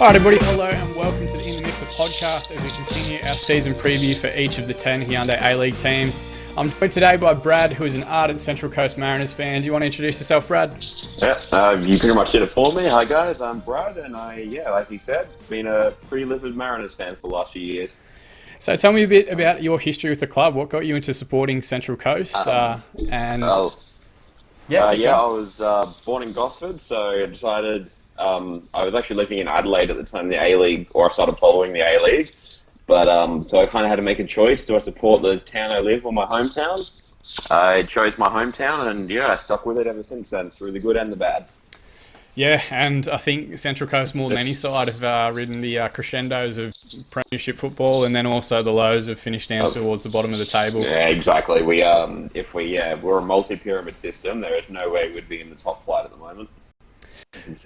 All right, everybody, hello and welcome to the In the Mixer podcast as we continue our season preview for each of the 10 Hyundai A-League teams. I'm joined today by Brad, who is an ardent Central Coast Mariners fan. Do you want to introduce yourself, Brad? Yeah, you pretty much did it for me. Hi, guys. I'm Brad, and like you said, been a pretty livid Mariners fan for the last few years. So tell me a bit about your history with the club. What got you into supporting Central Coast? I was born in Gosford, so I decided I was actually living in Adelaide at the time, the A-League, or I started following the A-League. But so I kind of had to make a choice. Do I support the town I live or my hometown? I chose my hometown, and I stuck with it ever since then, through the good and the bad. Yeah, and I think Central Coast, more than any side, have ridden the crescendos of premiership football, and then also the lows have finished down towards the bottom of the table. Yeah, exactly. We're a multi-pyramid system. There is no way we'd be in the top flight at the moment.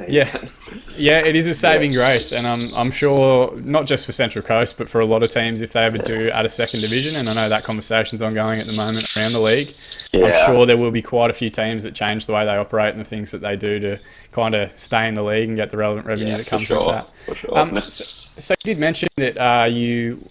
Yeah, it is a saving grace, and I'm sure not just for Central Coast, but for a lot of teams, if they ever do add a second division, and I know that conversation's ongoing at the moment around the league. I'm sure there will be quite a few teams that change the way they operate and the things that they do to kind of stay in the league and get the relevant revenue that comes with that. For sure. So you did mention that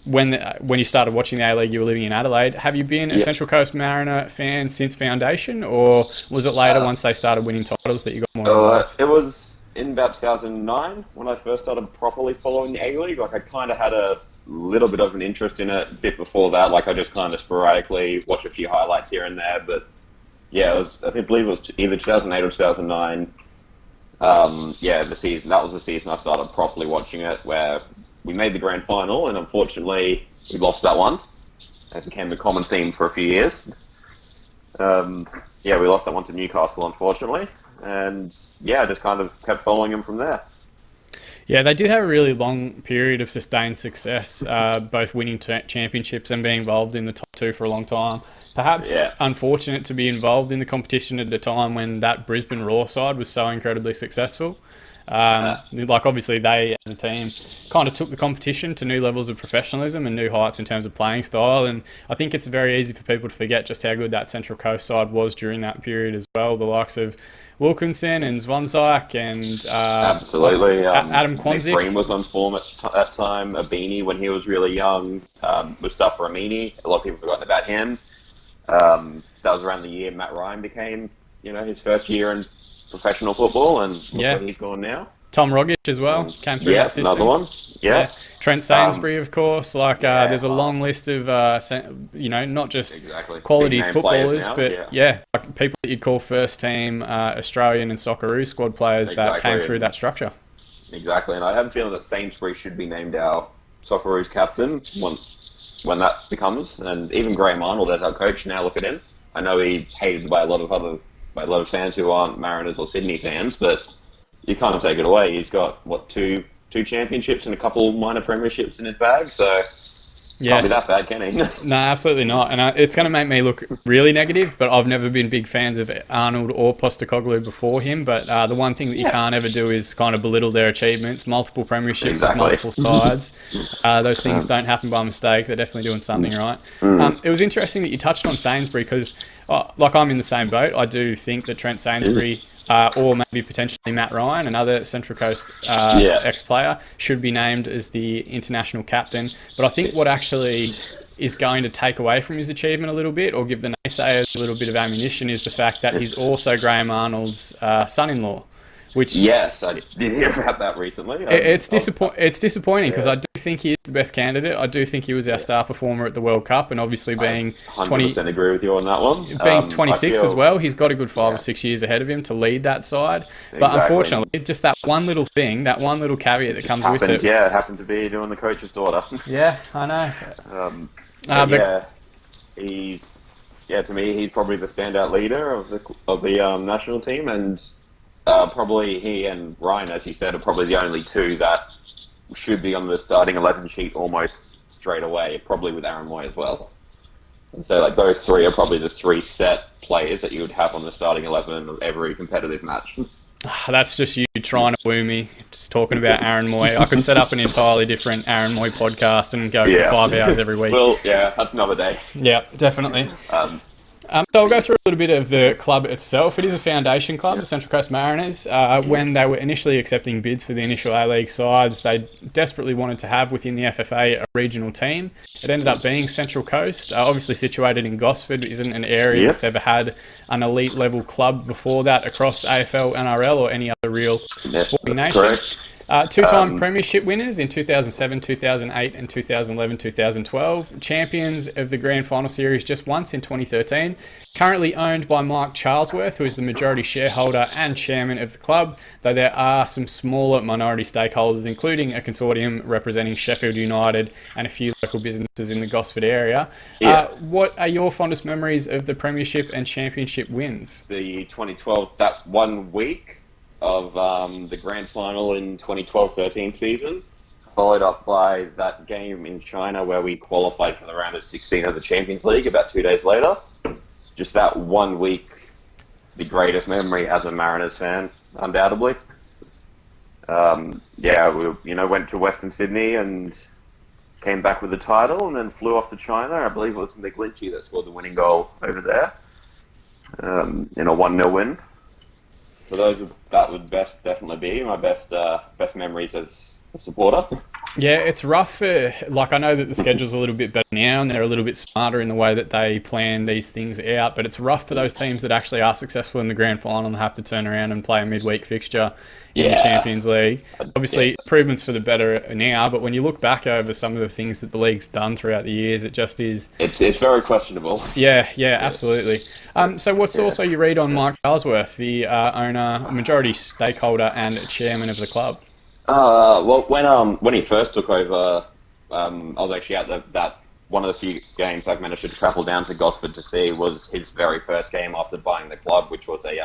when you started watching the A-League, you were living in Adelaide. Have you been a Central Coast Mariner fan since foundation, or was it later once they started winning titles that you got more involved? It was in about 2009 when I first started properly following the A-League. Like, I kind of had a little bit of an interest in it a bit before that. Like, I just kind of sporadically watch a few highlights here and there. But I believe it was either 2008 or 2009. That was the season I started properly watching it, where we made the grand final, and unfortunately we lost that one. It became the common theme for a few years. We lost that one to Newcastle, unfortunately, and I just kind of kept following them from there. Yeah, they did have a really long period of sustained success, both winning championships and being involved in the top two for a long time. Perhaps unfortunate to be involved in the competition at a time when that Brisbane Raw side was so incredibly successful. Obviously they, as a team, kind of took the competition to new levels of professionalism and new heights in terms of playing style. And I think it's very easy for people to forget just how good that Central Coast side was during that period as well. The likes of Wilkinson and Zvonzak and absolutely Adam Kwanzik. Green was on form at that time. Abini, when he was really young, Mustafa Amini. A lot of people have forgotten about him. That was around the year Matt Ryan became, his first year in professional football, and where he's gone now. Tom Rogic as well came through that system. Another one. Yeah. Trent Sainsbury, of course. There's a long list of, not just quality footballers, but like people that you'd call first team Australian and Socceroo squad players that came through that structure. Exactly, and I have a feeling that Sainsbury should be named our Socceroos captain when that becomes, and even Graham Arnold as our coach now. Look at him. I know he's hated by a lot of fans who aren't Mariners or Sydney fans, but you can't take it away. He's got two championships and a couple minor premierships in his bag, so can't be that bad, can he? No, absolutely not. And it's going to make me look really negative, but I've never been big fans of Arnold or Postecoglou before him. But the one thing that you can't ever do is kind of belittle their achievements. Multiple premierships with multiple sides. Those things don't happen by mistake. They're definitely doing something right. It was interesting that you touched on Sainsbury because, I'm in the same boat. I do think that Trent Sainsbury... or maybe potentially Matt Ryan, another Central Coast ex-player, should be named as the international captain. But I think what actually is going to take away from his achievement a little bit, or give the naysayers a little bit of ammunition, is the fact that he's also Graham Arnold's son-in-law. Which, yes, I did hear about that recently. It's disappointing because I do think he is the best candidate. I do think he was our star performer at the World Cup, and obviously being 100% agree with you on that one. Being 26 as well, he's got a good 5 or 6 years ahead of him to lead that side. But unfortunately, just that one little thing, that one little caveat that comes with it. Yeah, it happened to be doing the coach's daughter. Yeah, I know. To me, he's probably the standout leader of the national team, and probably he and Ryan, as you said, are probably the only two that should be on the starting 11 sheet almost straight away, probably with Aaron Moy as well. And so those three are probably the three set players that you would have on the starting 11 of every competitive match. That's just you trying to woo me, just talking about Aaron Moy. I could set up an entirely different Aaron Moy podcast and go for 5 hours every week. Well, that's another day. Yeah, definitely. So I'll go through a little bit of the club itself. It is a foundation club, the Central Coast Mariners. When they were initially accepting bids for the initial A-League sides, they desperately wanted to have within the FFA a regional team. It ended up being Central Coast, obviously situated in Gosford, isn't an area that's ever had an elite level club before that across AFL, NRL or any other real sporting nation. Correct. Two-time premiership winners in 2007, 2008 and 2011, 2012. Champions of the Grand Final Series just once in 2013. Currently owned by Mike Charlesworth, who is the majority shareholder and chairman of the club, though there are some smaller minority stakeholders, including a consortium representing Sheffield United and a few local businesses in the Gosford area. What are your fondest memories of the premiership and championship wins? The 2012, that 1 week of the grand final in 2012-13 season, followed up by that game in China where we qualified for the round of 16 of the Champions League about 2 days later. Just that 1 week, the greatest memory as a Mariners fan, undoubtedly. We went to Western Sydney and came back with the title and then flew off to China. I believe it was McGlinchey that scored the winning goal over there in a 1-0 win. So that would definitely be my best memories as a supporter. Yeah, it's rough. I know that the schedule's a little bit better now and they're a little bit smarter in the way that they plan these things out, but it's rough for those teams that actually are successful in the grand final and have to turn around and play a midweek fixture in the Champions League. Obviously, improvements for the better now, but when you look back over some of the things that the league's done throughout the years, it just is... It's very questionable. Yeah, absolutely. So what's also your read on Mike Charlesworth, the owner, majority stakeholder and chairman of the club? When he first took over, I was actually at that one of the few games I've managed to travel down to Gosford to see was his very first game after buying the club, which was a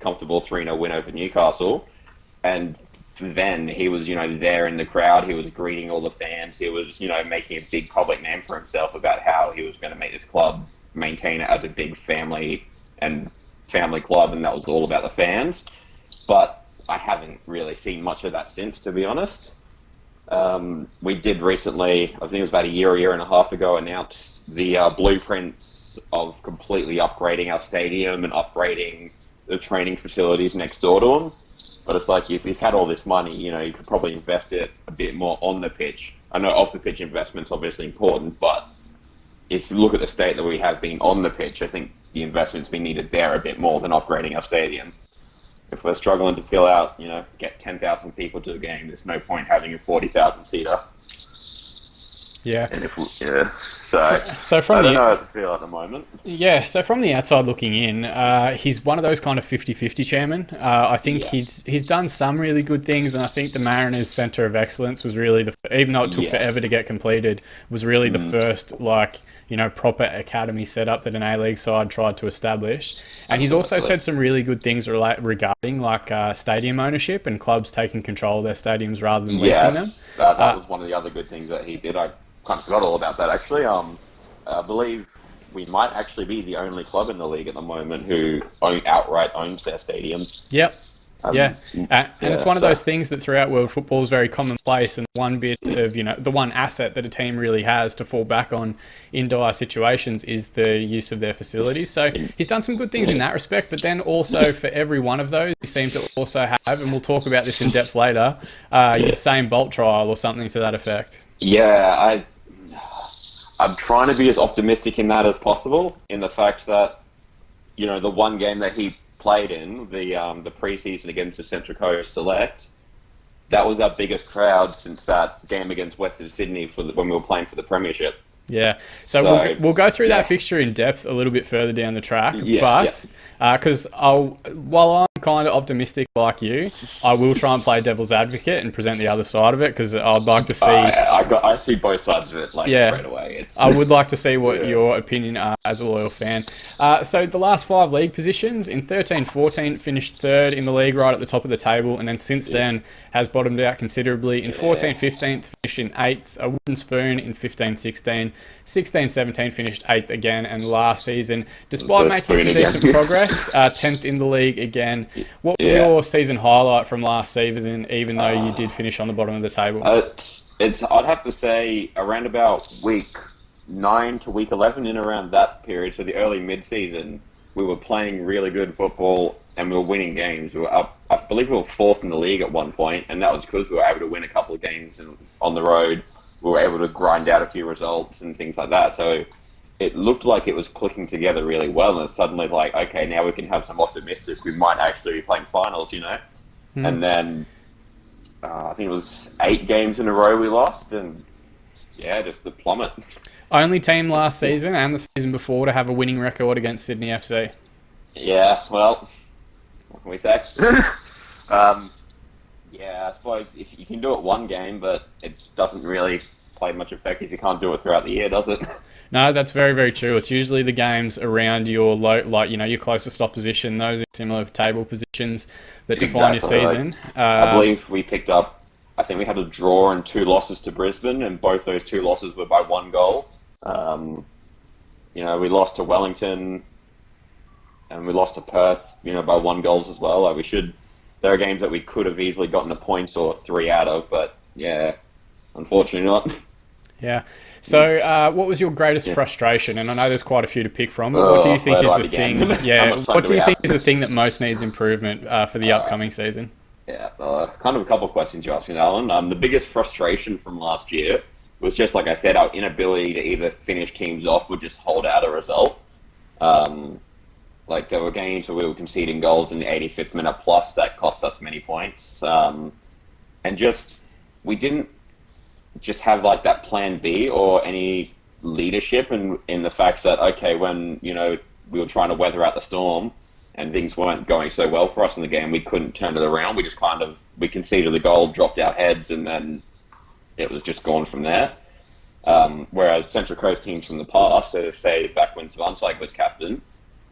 comfortable 3-0 win over Newcastle. And then he was, there in the crowd. He was greeting all the fans. He was, making a big public name for himself about how he was going to make this club maintain it as a big family club, and that was all about the fans. But I haven't really seen much of that since, to be honest. We did recently, I think it was about a year and a half ago, announce the blueprints of completely upgrading our stadium and upgrading the training facilities next door to them. But it's like, if you've had all this money, you could probably invest it a bit more on the pitch. I know off-the-pitch investment's obviously important, but if you look at the state that we have been on the pitch, I think the investment's been needed there a bit more than upgrading our stadium. If we're struggling to fill out, get 10,000 people to a game, there's no point having a 40,000 seater. Yeah. And So from I don't know how to feel at the moment. Yeah, so from the outside looking in, he's one of those kind of 50-50 chairmen. I think he's done some really good things, and I think the Mariners Centre of Excellence was really even though it took forever to get completed, was really the first proper academy setup that an A-League side tried to establish. And he's also said some really good things regarding stadium ownership and clubs taking control of their stadiums rather than leasing them. That was one of the other good things that he did. I kind of forgot all about that, actually. I believe we might actually be the only club in the league at the moment who outright owns their stadium. Yep. And it's one of those things that throughout world football is very commonplace, and one bit of, the one asset that a team really has to fall back on in dire situations is the use of their facilities. So he's done some good things in that respect, but then also for every one of those, he seemed to also have, and we'll talk about this in depth later, your same Bolt trial or something to that effect. Yeah, I'm trying to be as optimistic in that as possible, in the fact that, the one game that he played in, the pre-season against the Central Coast Select, that was our biggest crowd since that game against Western Sydney when we were playing for the Premiership. Yeah, so we'll go through that fixture in depth a little bit further down the track, because while I'm kind of optimistic like you, I will try and play devil's advocate and present the other side of it, because I'd like to see... I see both sides of it straight away. I would like to see what your opinion are as a loyal fan. So the last 5 league positions, in 13-14 finished 3rd in the league right at the top of the table, and then since then has bottomed out considerably. In 14-15 finished in 8th, a wooden spoon in 15-16, 16-17 finished 8th again, and last season, despite making some decent progress, 10th in the league again. What was your season highlight from last season, even though you did finish on the bottom of the table? I'd have to say around about week 9 to week 11, in around that period, so the early mid-season, we were playing really good football and we were winning games. We were up, I believe we were fourth in the league at one point, and that was because we were able to win a couple of games on the road. We were able to grind out a few results and things like that. So it looked like it was clicking together really well, and suddenly like, okay, now we can have some optimism. We might actually be playing finals, you know? And then I think it was 8 games in a row we lost, and yeah, just the plummet. Only team last season and the season before to have a winning record against Sydney FC. Yeah, well, what can we say? Yeah, I suppose if you can do it one game, but it doesn't really play much effect if you can't do it throughout the year, does it? No, that's very, very true. It's usually the games around your your closest opposition, those in similar table positions that define your season. I believe we picked up, I think we had a draw and 2 losses to Brisbane, and both those 2 losses were by 1 goal. We lost to Wellington, and we lost to Perth, by 1 goals as well. There are games that we could have easily gotten a point or 3 out of, but yeah, unfortunately not. Yeah. So, what was your greatest frustration? And I know there's quite a few to pick from, but what do you think is the thing? Yeah. What do you think is the thing that most needs improvement for the upcoming season? Yeah, kind of a couple of questions you asked me, Alan. The biggest frustration from last year was just, like I said, our inability to either finish teams off or just hold out a result. There were games where we were conceding goals in the 85th minute plus that cost us many points. We didn't just have like that plan B or any leadership in the fact that, okay, when, we were trying to weather out the storm and things weren't going so well for us in the game, we couldn't turn it around. We just we conceded the goal, dropped our heads, and then it was just gone from there. Whereas Central Coast teams from the past, so say back when Svansvik was captain,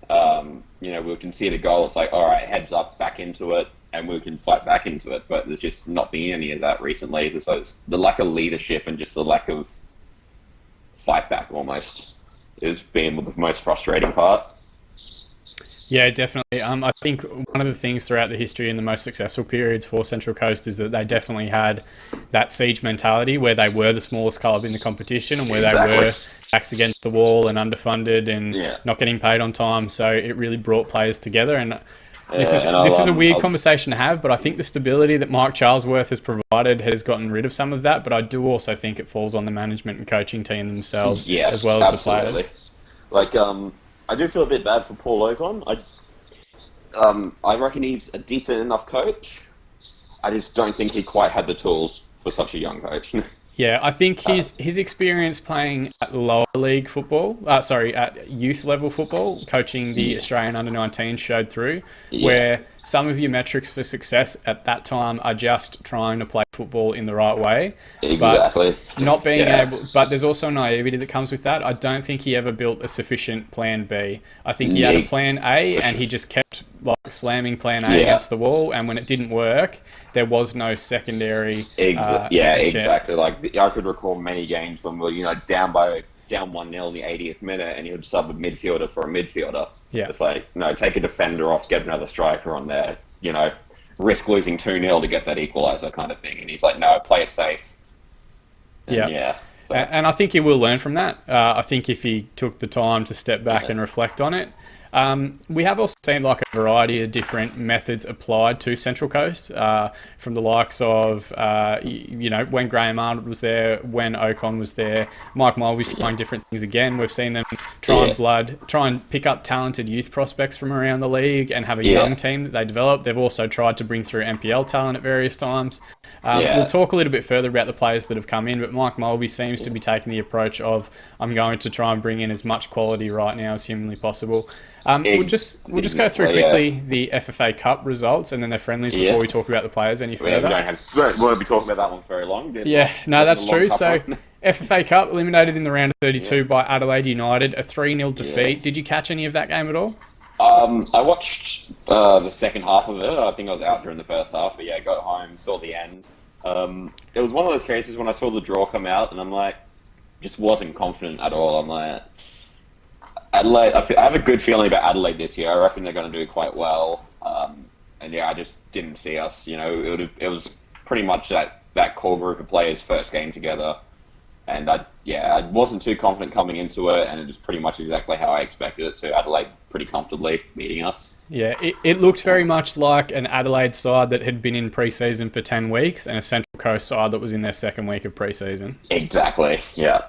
we'll concede a goal, it's like, all right, heads up, back into it, and we can fight back into it. But there's just not been any of that recently. So it's the lack of leadership and just the lack of fight back almost is being the most frustrating part. Yeah, definitely. I think one of the things throughout the history and the most successful periods for Central Coast is that they definitely had that siege mentality where they were the smallest club in the competition and where they were backs against the wall and underfunded and not getting paid on time. So it really brought players together. And this is a weird conversation to have, but I think the stability that Mike Charlesworth has provided has gotten rid of some of that. But I do also think it falls on the management and coaching team themselves as well as the players. I do feel a bit bad for Paul Ocon. I reckon he's a decent enough coach. I just don't think he quite had the tools for such a young coach. Yeah, I think his experience playing at lower league football, at youth level football, coaching the Australian under-19 showed through, where some of your metrics for success at that time are just trying to play football in the right way. Exactly. But not being able, but there's also naivety that comes with that. I don't think he ever built a sufficient plan B. I think he had a plan A and he just kept slamming plan A against the wall, and when it didn't work, there was no secondary. Exactly. I could recall many games when we were, down 1-0 in the 80th minute, and he would sub a midfielder for a midfielder. Yeah. It's like, no, take a defender off, get another striker on there. Risk losing 2-0 to get that equaliser kind of thing. And he's like, no, play it safe. And I think he will learn from that. I think if he took the time to step back and reflect on it. We have also seen a variety of different methods applied to Central Coast from the likes of, when Graham Arnold was there, when Ocon was there, Mike Mulvey's trying different things again. We've seen them try and pick up talented youth prospects from around the league and have a young team that they develop. They've also tried to bring through NPL talent at various times. We'll talk a little bit further about the players that have come in, but Mike Mulvey seems to be taking the approach of, I'm going to try and bring in as much quality right now as humanly possible. We'll just go through quickly the FFA Cup results and then their friendlies before we talk about the players any further. We won't be talking about that one very long. That's true. So FFA Cup eliminated in the round of 32 by Adelaide United, a 3-0 defeat. Did you catch any of that game at all? I watched the second half of it. I think I was out during the first half, but got home, saw the end. It was one of those cases when I saw the draw come out and I'm like, just wasn't confident at all. I'm like, Adelaide, I have a good feeling about Adelaide this year. I reckon they're going to do quite well. I just didn't see us. It was pretty much that core group of players' first game together. And I wasn't too confident coming into it, and it was pretty much exactly how I expected it to. Adelaide pretty comfortably beating us. Yeah, it looked very much like an Adelaide side that had been in pre-season for 10 weeks and a Central Coast side that was in their second week of pre-season. Exactly, yeah.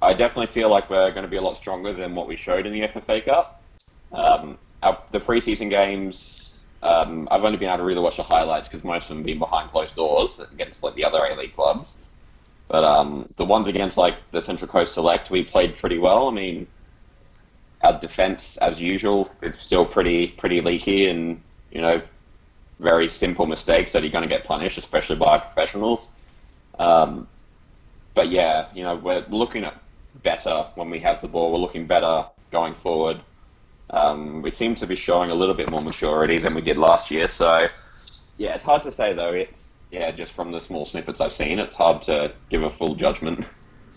I definitely feel like we're going to be a lot stronger than what we showed in the FFA Cup. The pre-season games, I've only been able to really watch the highlights because most of them have been behind closed doors against like the other A-League clubs. But the ones against like the Central Coast Select, we played pretty well. I mean, our defense, as usual, is still pretty leaky, and very simple mistakes that you're going to get punished, especially by professionals. But yeah, we're looking at better when we have the ball. We're looking better going forward. We seem to be showing a little bit more maturity than we did last year. So yeah, it's hard to say though. Just from the small snippets I've seen, it's hard to give a full judgment.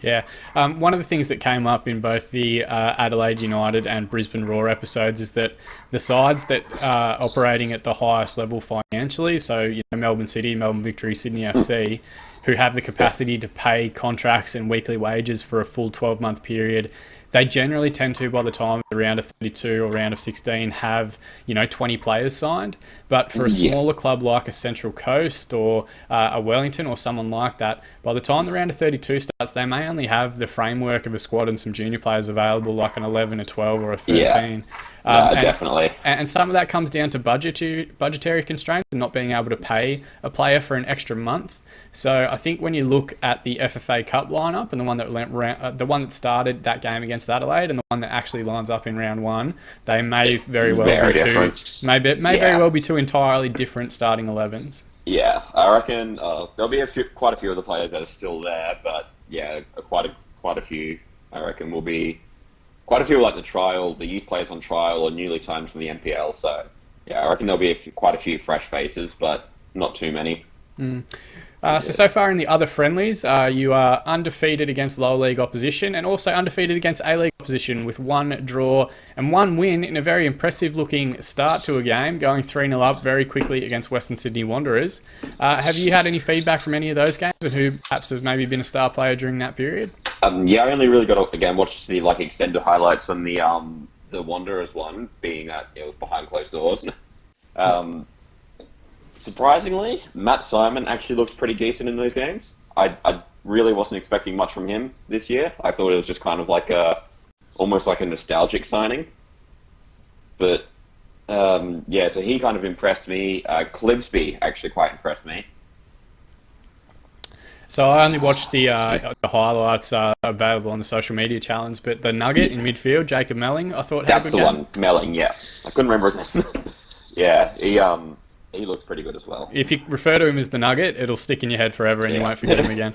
Yeah. One of the things that came up in both the Adelaide United and Brisbane Roar episodes is that the sides that are operating at the highest level financially, so Melbourne City, Melbourne Victory, Sydney FC, who have the capacity to pay contracts and weekly wages for a full 12-month period, they generally tend to, by the time of the round of 32 or round of 16, have 20 players signed. But for a smaller club like a Central Coast or a Wellington or someone like that, by the time the round of 32 starts, they may only have the framework of a squad and some junior players available, like an 11, a 12, or a 13. Definitely. And some of that comes down to budgetary constraints and not being able to pay a player for an extra month. So I think when you look at the FFA Cup lineup and the one that started that game against Adelaide and the one that actually lines up in round one, they may very well be two entirely different starting 11s. Yeah, I reckon there'll be quite a few of the players that are still there, but yeah, quite a few. I reckon will be quite a few like the youth players on trial or newly signed from the NPL. So yeah, I reckon there'll be quite a few fresh faces, but not too many. So far in the other friendlies, you are undefeated against lower league opposition and also undefeated against A-League opposition with one draw and one win in a very impressive looking start to a game, going 3-0 up very quickly against Western Sydney Wanderers. Have you had any feedback from any of those games and who perhaps has maybe been a star player during that period? I only really got to, again, watch the extended highlights on the Wanderers one, being that it was behind closed doors. Surprisingly, Matt Simon actually looks pretty decent in those games. I really wasn't expecting much from him this year. I thought it was just kind of like almost like a nostalgic signing. But so he kind of impressed me. Clibsby actually quite impressed me. So I only watched the highlights available on the social media challenge, but the Nugget in midfield, Jacob Melling, I thought had a good game. That's the one, Melling. Yeah, I couldn't remember his name. Yeah, he looks pretty good as well. If you refer to him as the Nugget, it'll stick in your head forever and you won't forget him again.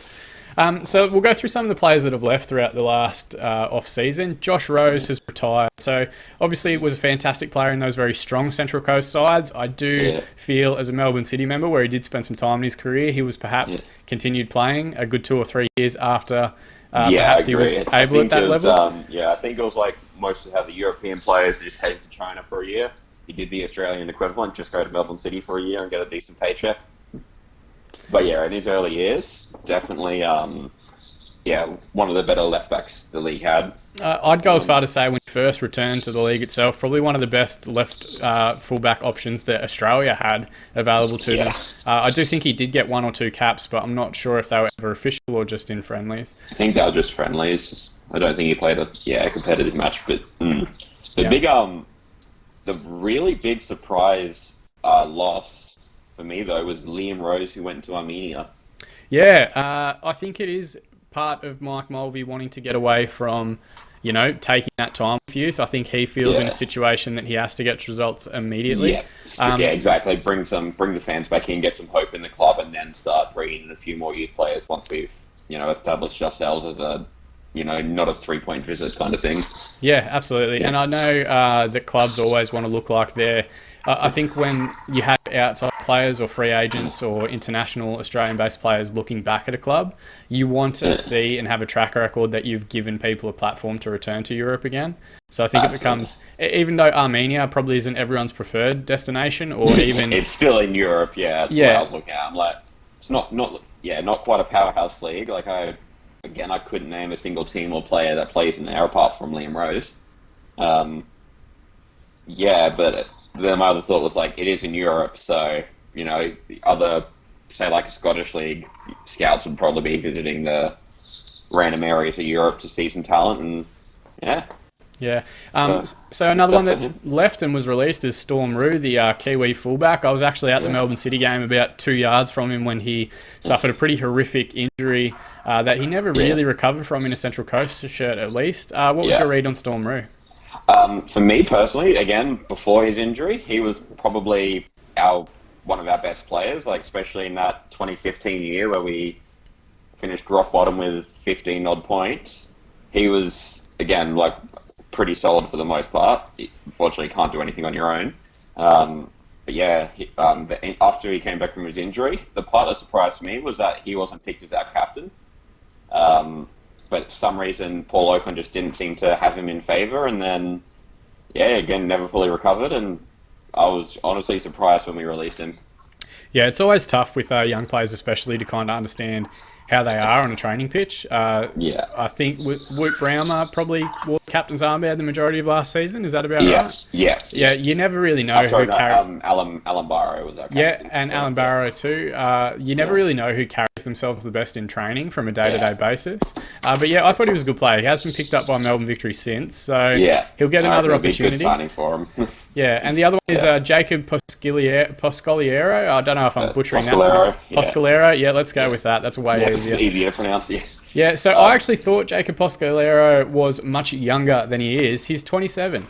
So we'll go through some of the players that have left throughout the last off-season. Josh Rose has retired. So obviously it was a fantastic player in those very strong Central Coast sides. I do feel as a Melbourne City member where he did spend some time in his career, he was perhaps continued playing a good 2 or 3 years after perhaps he was able at that level. I think it was like most of how the European players just headed to China for a year. He did the Australian equivalent, just go to Melbourne City for a year and get a decent paycheck. But yeah, in his early years, definitely, one of the better left backs the league had. I'd go as far to say when he first returned to the league itself, probably one of the best left fullback options that Australia had available to them. I do think he did get 1 or 2 caps, but I'm not sure if they were ever official or just in friendlies. I think they were just friendlies. I don't think he played a competitive match, but the really big surprise loss for me, though, was Liam Rose, who went to Armenia. Yeah, I think it is part of Mike Mulvey wanting to get away from, taking that time with youth. I think he feels in a situation that he has to get results immediately. Exactly. Bring the fans back in, get some hope in the club, and then start bringing in a few more youth players once we've, established ourselves as a not a 3-point visit kind of thing. Yeah, absolutely. And I know that clubs always want to look like they're... I think when you have outside players or free agents or international Australian-based players looking back at a club, you want to see and have a track record that you've given people a platform to return to Europe again. So I think it becomes... Even though Armenia probably isn't everyone's preferred destination or even... It's still in Europe, That's what I was looking at. I'm like, it's not quite a powerhouse league. Like, I again, I couldn't name a single team or player that plays in there apart from Liam Rose. Yeah, but then my other thought was like, it is in Europe, so the other, say like a Scottish league, scouts would probably be visiting the random areas of Europe to see some talent, and yeah. Yeah. So another one that's left and was released is Storm Roo, the Kiwi fullback. I was actually at the Melbourne City game about 2 yards from him when he suffered a pretty horrific injury that he never really recovered from in a Central Coast shirt, at least. What was your read on Storm Roo? For me personally, again, before his injury, he was probably one of our best players, like especially in that 2015 year where we finished rock bottom with 15 odd points. He was, again, like pretty solid for the most part. Unfortunately, you can't do anything on your own. But yeah, after he came back from his injury, the part that surprised me was that he wasn't picked as our captain. But for some reason, Paul Oakland just didn't seem to have him in favour, and then, again, never fully recovered, and I was honestly surprised when we released him. Yeah, it's always tough with young players, especially, to kind of understand how they are on a training pitch. I think Woot Browmer probably wore captain's armband the majority of last season. Is that about right? Yeah. You never really know who carries... Alan Barrow was our captain. Yeah, and Alan Barrow too. You never really know who carries themselves the best in training from a day-to-day basis. But I thought he was a good player. He has been picked up by Melbourne Victory since, so he'll get another opportunity. Be a good signing for him. And the other one is Jacob Poscoliero. I don't know if I'm butchering that. Poscoliero. Yeah, let's go with that. That's way easier. Easier to pronounce. Yeah, so I actually thought Jacob Poscoliero was much younger than he is. He's 27.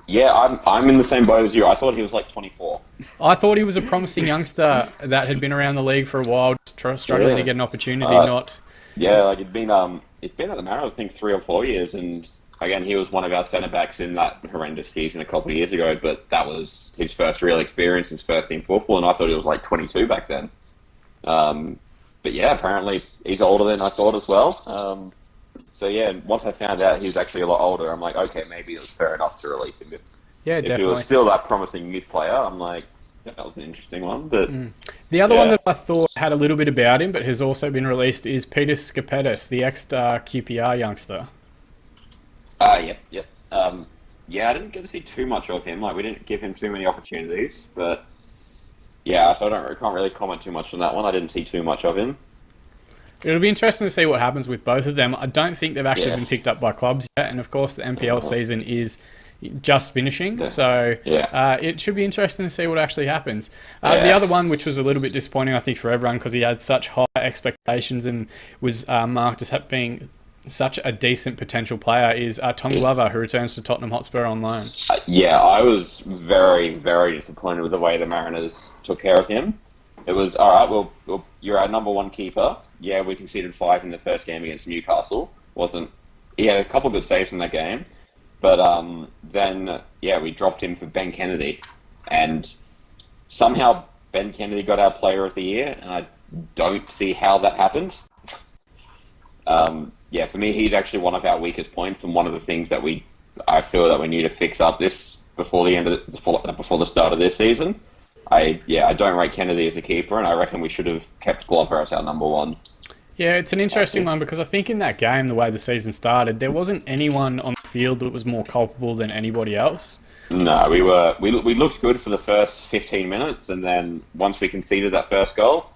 Yeah, I'm in the same boat as you. I thought he was like 24. I thought he was a promising youngster that had been around the league for a while, struggling to get an opportunity. Like it's been at the Mariners, I think 3 or 4 years, and again, he was one of our centre backs in that horrendous season a couple of years ago. But that was his first real experience, his first team football, and I thought he was like 22 back then. But yeah, apparently he's older than I thought as well. Once I found out he was actually a lot older, I'm like, okay, maybe it was fair enough to release him. If he was still that promising youth player, I'm like, that was an interesting one. But the other one that I thought had a little bit about him, but has also been released, is Peter Skapetis, the ex-QPR youngster. I didn't get to see too much of him. Like, we didn't give him too many opportunities, but so I can't really comment too much on that one. I didn't see too much of him. It'll be interesting to see what happens with both of them. I don't think they've actually been picked up by clubs yet, and of course the NPL season is just finishing, so it should be interesting to see what actually happens. The other one, which was a little bit disappointing, I think, for everyone, because he had such high expectations and was marked as being such a decent potential player, is Tom Glover, who returns to Tottenham Hotspur on loan. I was very, very disappointed with the way the Mariners took care of him. It was, all right, well, you're our number one keeper. Yeah, we conceded 5 in the first game against Newcastle. He had a couple of good saves in that game. But then we dropped him for Ben Kennedy. And somehow Ben Kennedy got our Player of the Year, and I don't see how that happened. For me, he's actually one of our weakest points, and one of the things that I feel that we need to fix up before the start of this season. I don't rate Kennedy as a keeper, and I reckon we should have kept Glover as our number one. Yeah, it's an interesting one, because I think in that game, the way the season started, there wasn't anyone on the field that was more culpable than anybody else. No, we looked good for the first 15 minutes, and then once we conceded that first goal,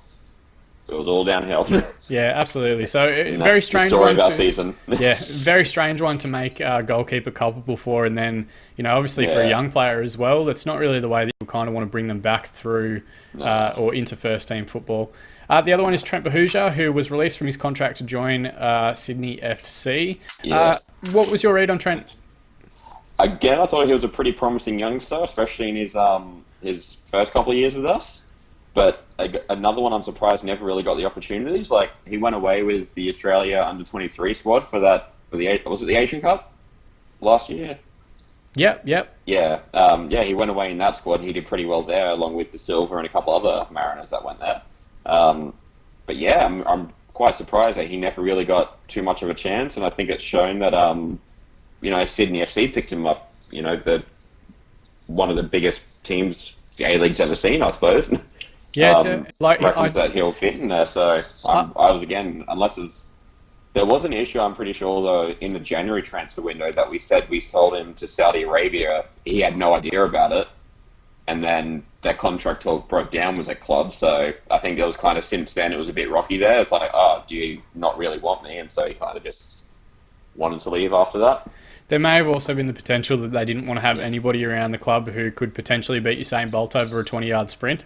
it was all downhill. Yeah, absolutely. So very strange story one of our season. Very strange one to make a goalkeeper culpable for, and then obviously for a young player as well, that's not really the way that you kind of want to bring them back through or into first team football. The other one is Trent Bahuja, who was released from his contract to join Sydney FC. What was your read on Trent? Again, I thought he was a pretty promising youngster, especially in his first couple of years with us. But another one I'm surprised never really got the opportunities. Like, he went away with the Australia under-23 squad was it the Asian Cup last year? Yep. He went away in that squad. He did pretty well there, along with De Silva and a couple other Mariners that went there. I'm quite surprised that he never really got too much of a chance, and I think it's shown that Sydney FC picked him up. One of the biggest teams the A-League's ever seen, I suppose. Yeah, reckons that he'll fit in there. So I was, again, unless there's There was an issue, I'm pretty sure, though, in the January transfer window that we said we sold him to Saudi Arabia. He had no idea about it. And then that contract talk broke down with the club. So I think it was kind of since then it was a bit rocky there. It's like, oh, do you not really want me? And so he kind of just wanted to leave after that. There may have also been the potential that they didn't want to have anybody around the club who could potentially beat Usain Bolt over a 20-yard sprint.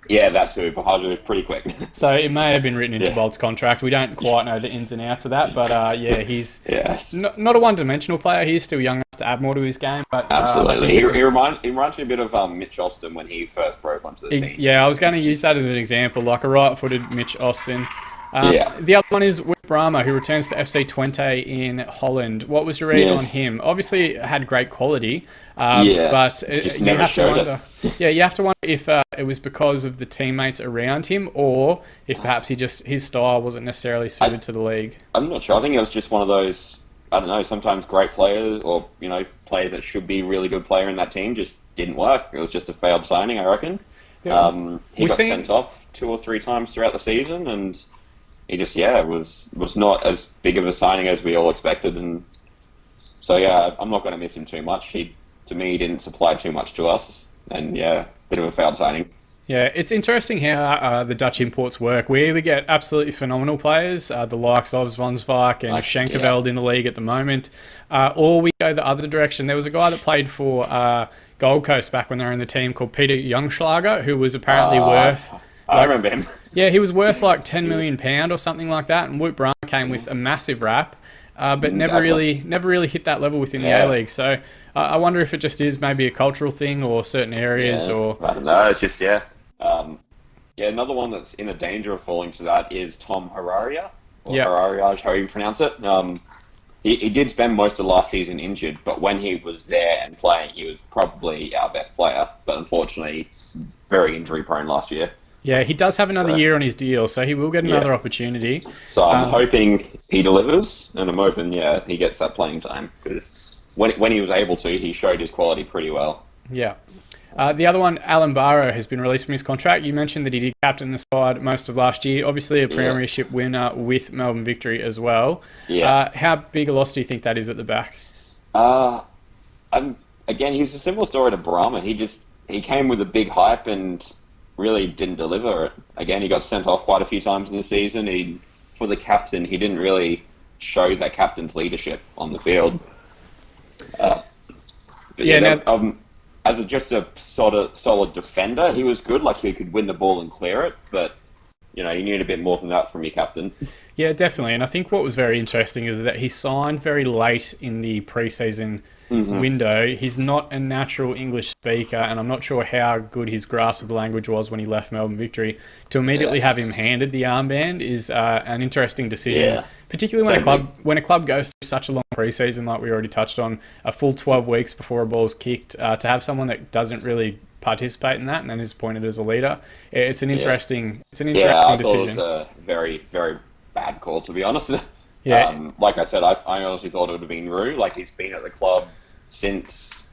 Yeah, that too. Bahadur was pretty quick. So it may have been written into Bolt's contract. We don't quite know the ins and outs of that, but he's not a one-dimensional player. He's still young enough to add more to his game. But absolutely, he reminds me a bit of Mitch Austin when he first broke onto the scene. Yeah, I was going to use that as an example, like a right-footed Mitch Austin. The other one is Wout Brama, who returns to FC Twente in Holland. What was your read on him? Obviously, it had great quality, but you have to wonder. Yeah, you have to wonder if it was because of the teammates around him, or if perhaps his style wasn't necessarily suited to the league. I'm not sure. I think it was just one of those. I don't know. Sometimes great players, or players that should be a really good player in that team, just didn't work. It was just a failed signing, I reckon. Yeah. He got sent off 2 or 3 times throughout the season, and he just was not as big of a signing as we all expected, and so I'm not going to miss him too much. To me, he didn't supply too much to us, and bit of a failed signing. Yeah, it's interesting how the Dutch imports work. We either get absolutely phenomenal players, the likes of Zwansvark and Schenkerveld in the league at the moment, or we go the other direction. There was a guy that played for Gold Coast back when they were in the team called Peter Youngschlager, who was apparently worth... I remember him. Yeah, he was worth like £10 million or something like that, and Wout Brama came with a massive rap, but never really hit that level within the A-League. So I wonder if it just is maybe a cultural thing or certain areas, or I don't know. It's just another one that's in the danger of falling to that is Tom Hararia, or Hararia, how you pronounce it. He did spend most of last season injured, but when he was there and playing, he was probably our best player. But unfortunately, very injury prone last year. Yeah, he does have another year on his deal, so he will get another opportunity. So I'm hoping he delivers, and I'm hoping, he gets that playing time. Because when he was able to, he showed his quality pretty well. Yeah. The other one, Alan Barrow, has been released from his contract. You mentioned that he did captain the side most of last year. Obviously a premiership winner with Melbourne Victory as well. Yeah. How big a loss do you think that is at the back? Again, he was a similar story to Brahma. He came with a big hype and really didn't deliver it. Again, he got sent off quite a few times in the season. For the captain, he didn't really show that captain's leadership on the field. As just a sort of solid defender, he was good. Like, he could win the ball and clear it, but you need a bit more than that from your captain. Yeah, definitely. And I think what was very interesting is that he signed very late in the pre-season window. He's not a natural English speaker, and I'm not sure how good his grasp of the language was when he left Melbourne Victory. To immediately have him handed the armband is an interesting decision, particularly when a club goes through such a long pre-season, like we already touched on, a full 12 weeks before a ball's kicked. To have someone that doesn't really participate in that and then is appointed as a leader, it's an interesting decision. I thought it was a very, very bad call, to be honest. Like I said, I honestly thought it would have been Rue. Like, he's been at the club since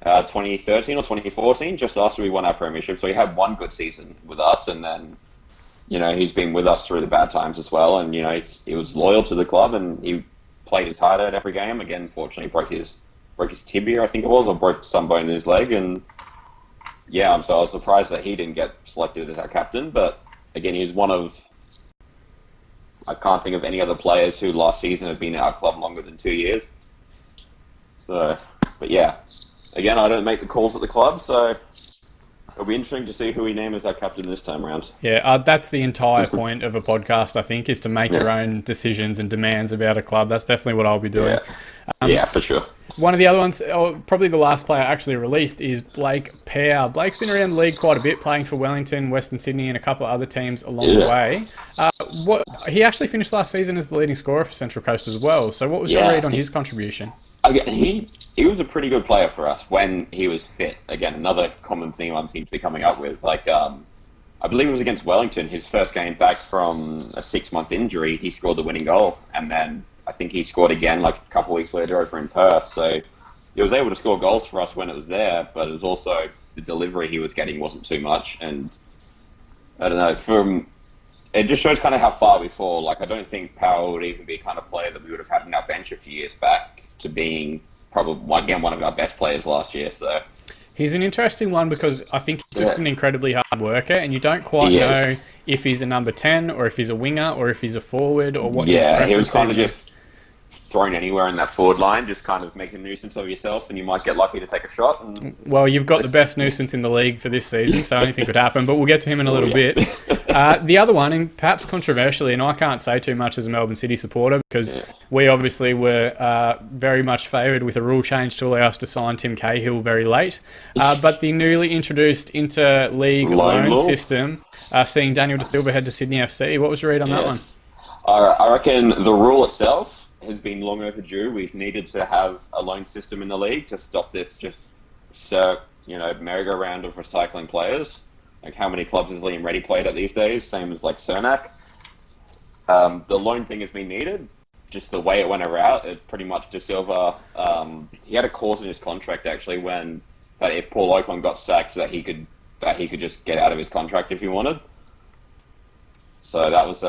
2013 or 2014, just after we won our premiership. So he had one good season with us, and then he's been with us through the bad times as well. And he was loyal to the club, and he played his heart out every game. Again, fortunately, broke his tibia, I think it was, or broke some bone in his leg. And I was surprised that he didn't get selected as our captain. But again, he's one of, I can't think of any other players who last season have been at our club longer than 2 years. So, but again, I don't make the calls at the club, so it'll be interesting to see who we name as our captain this time around. Yeah, that's the entire point of a podcast, I think, is to make your own decisions and demands about a club. That's definitely what I'll be doing. For sure. One of the other ones, probably the last player actually released, is Blake Powell. Blake's been around the league quite a bit, playing for Wellington, Western Sydney, and a couple of other teams along the way. He actually finished last season as the leading scorer for Central Coast as well. So what was your read on his contribution? Again, he was a pretty good player for us when he was fit. Again, another common theme I seem to be coming up with. Like, I believe it was against Wellington, his first game back from a 6-month injury, he scored the winning goal. And then I think he scored again like a couple of weeks later over in Perth. So he was able to score goals for us when it was there, but it was also the delivery he was getting wasn't too much. And I don't know, it just shows kind of how far we fall. Like, I don't think Powell would even be kind of player that we would have had in our bench a few years back to being probably, again, one of our best players last year. So he's an interesting one because I think he's just an incredibly hard worker, and you don't quite he know is. if he's a number 10 or if he's a winger or if he's a forward or what his Yeah, preference he was kind of is. just thrown anywhere in that forward line, just kind of make a nuisance of yourself, and you might get lucky to take a shot. And Well, you've got the best nuisance in the league for this season, so anything could happen, but we'll get to him in a little bit. The other one, and perhaps controversially, and I can't say too much as a Melbourne City supporter because we obviously were very much favoured with a rule change to allow us to sign Tim Cahill very late. But the newly introduced inter-league loan system, seeing Daniel De Silva head to Sydney FC. What was your read on that one? I reckon the rule itself has been long overdue. We've needed to have a loan system in the league to stop this just merry-go-round of recycling players. Like, how many clubs has Liam Reddy played at these days? Same as like Cernak. The loan thing has been needed. Just the way it went around, it pretty much De Silva. He had a clause in his contract actually that if Paul Ocon got sacked, that he could just get out of his contract if he wanted. So that was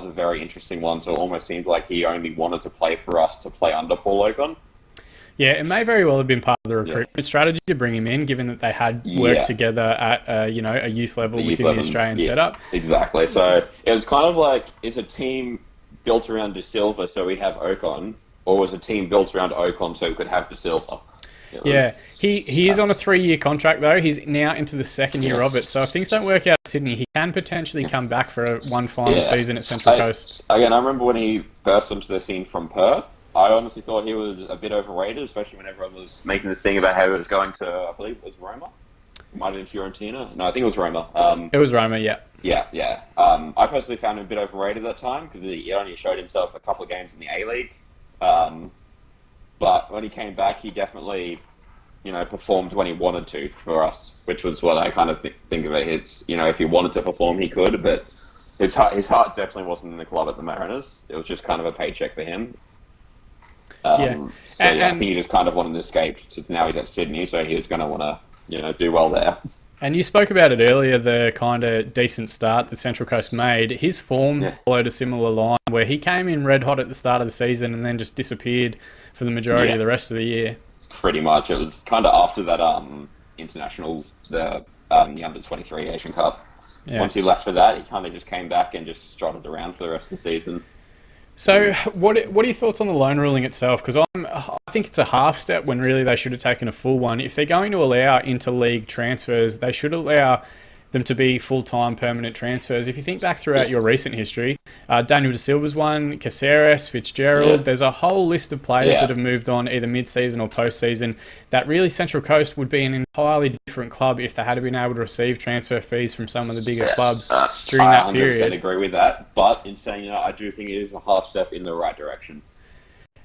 a very interesting one. So it almost seemed like he only wanted to play for us to play under Paul Ocon. Yeah, it may very well have been part of the recruitment strategy to bring him in, given that they had worked together at a youth level within the Australian setup. Exactly. So it was kind of like, is a team built around De Silva so we have Ocon, or was a team built around Ocon so we could have De Silva? He is on a 3-year contract though. He's now into the second year of it. So if things don't work out at Sydney, he can potentially come back for one final season at Central Coast. Again, I remember when he burst onto the scene from Perth. I honestly thought he was a bit overrated, especially when everyone was making the thing about how he was going to, I believe it was Roma? It might have been Fiorentina. No, I think it was Roma. It was Roma, yeah. Yeah. I personally found him a bit overrated at that time because he only showed himself a couple of games in the A-League. But when he came back, he definitely, performed when he wanted to for us, which was what I kind of think of it. It's, if he wanted to perform, he could, but his heart definitely wasn't in the club at the Mariners. It was just kind of a paycheck for him. I think he just kind of wanted to escape. So now he's at Sydney, so he was going to want to, do well there. And you spoke about it earlier, the kind of decent start that Central Coast made. His form followed a similar line where he came in red hot at the start of the season and then just disappeared for the majority of the rest of the year. Pretty much. It was kind of after that international, the Under-23 Asian Cup. Yeah. Once he left for that, he kind of just came back and just strutted around for the rest of the season. So, what are your thoughts on the loan ruling itself? Because I think it's a half step when really they should have taken a full one. If they're going to allow inter-league transfers, they should allow them to be full-time permanent transfers. If you think back throughout your recent history, Daniel De Silva's one, Caceres, Fitzgerald, there's a whole list of players that have moved on either mid-season or post-season that really Central Coast would be an entirely different club if they had been able to receive transfer fees from some of the bigger clubs during that period. I 100% agree with that, but in saying that, I do think it is a half step in the right direction.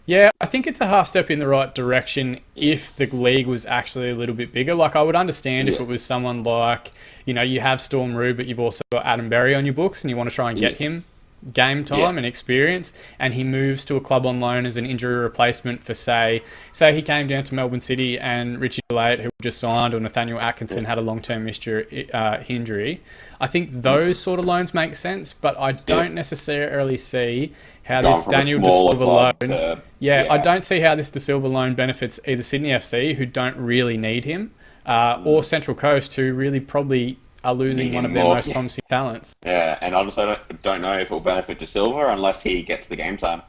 Yeah, I think it's a half step in the right direction if the league was actually a little bit bigger. Like, I would understand if it was someone like, you have Storm Rue, but you've also got Adam Berry on your books and you want to try and get him game time and experience, and he moves to a club on loan as an injury replacement for, say he came down to Melbourne City and Richie Delayett, who just signed, or Nathaniel Atkinson had a long-term injury. I think those sort of loans make sense, but I don't necessarily see how this Daniel De Silva loan... I don't see how this De Silva loan benefits either Sydney FC, who don't really need him, or Central Coast, who really probably are losing one of their most promising talents. Yeah, and honestly, I don't know if it will benefit De Silva unless he gets the game time.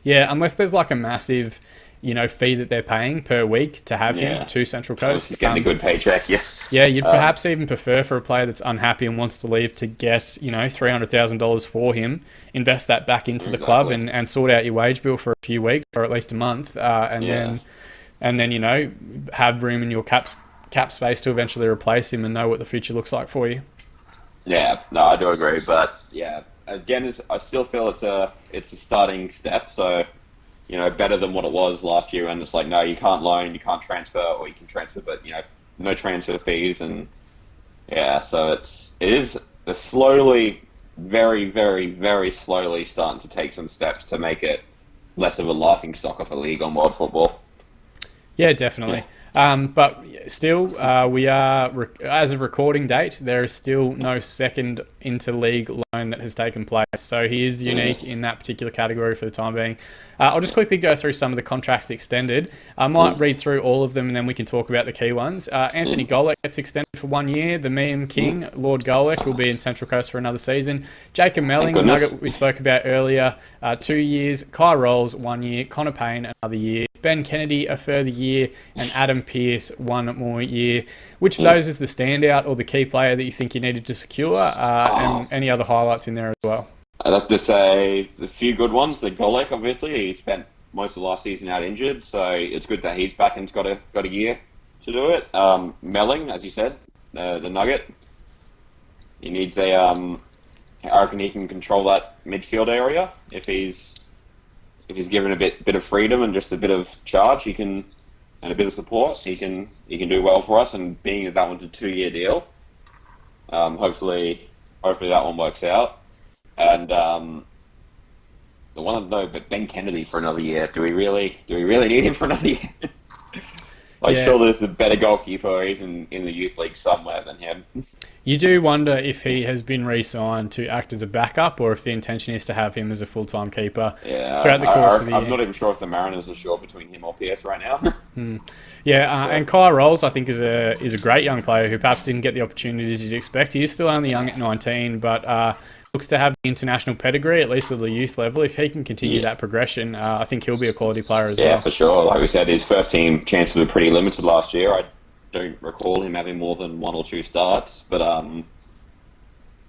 Yeah, unless there's like a massive, fee that they're paying per week to have him to Central Coast. He's getting a good paycheck, Yeah, you'd perhaps even prefer for a player that's unhappy and wants to leave to get, $300,000 for him, invest that back into the club and sort out your wage bill for a few weeks or at least a month, then have room in your cap space to eventually replace him and know what the future looks like for you. Yeah, no, I do agree, but again, I still feel it's a starting step, so better than what it was last year, and it's like, no, you can't loan, you can't transfer, or you can transfer, but no transfer fees, and so it is slowly, very, very, very slowly starting to take some steps to make it less of a laughing stock of a league on world football. Yeah, definitely. But still, we are, as of recording date, there is still no second interleague loan that has taken place. So he is unique in that particular category for the time being. I'll just quickly go through some of the contracts extended. I might read through all of them and then we can talk about the key ones. Anthony Golek gets extended for 1 year. The meme king, Lord Golek, will be in Central Coast for another season. Jacob Melling, the nugget we spoke about earlier, 2 years. Kai Rolls, 1 year. Connor Payne, another year. Ben Kennedy, a further year. And Adam Pearce, 1 more year. Which of those is the standout or the key player that you think you needed to secure? And any other highlights in there as well? I'd have to say the few good ones. The Golek, obviously, he spent most of last season out injured, so it's good that he's back and's got a year to do it. Melling, as you said, the Nugget, he needs a. I reckon he can control that midfield area if he's given a bit of freedom and just a bit of charge. He can, and a bit of support. He can do well for us. And being that one's a 2-year deal, hopefully that one works out. And the one but Ben Kennedy for another year. Do we really need him for another year? Sure, there's a better goalkeeper even in the youth league somewhere than him. You do wonder if he has been re-signed to act as a backup, or if the intention is to have him as a full-time keeper throughout the course of the year. I'm not even sure if the Mariners are sure between him or Pierce right now. And Kai Rolls, I think, is a great young player who perhaps didn't get the opportunities you'd expect. He is still only young at 19, but looks to have the international pedigree, at least at the youth level. If he can continue that progression, I think he'll be a quality player as well. Yeah, for sure. Like we said, his first team chances were pretty limited last year. I don't recall him having more than 1 or 2 starts, but I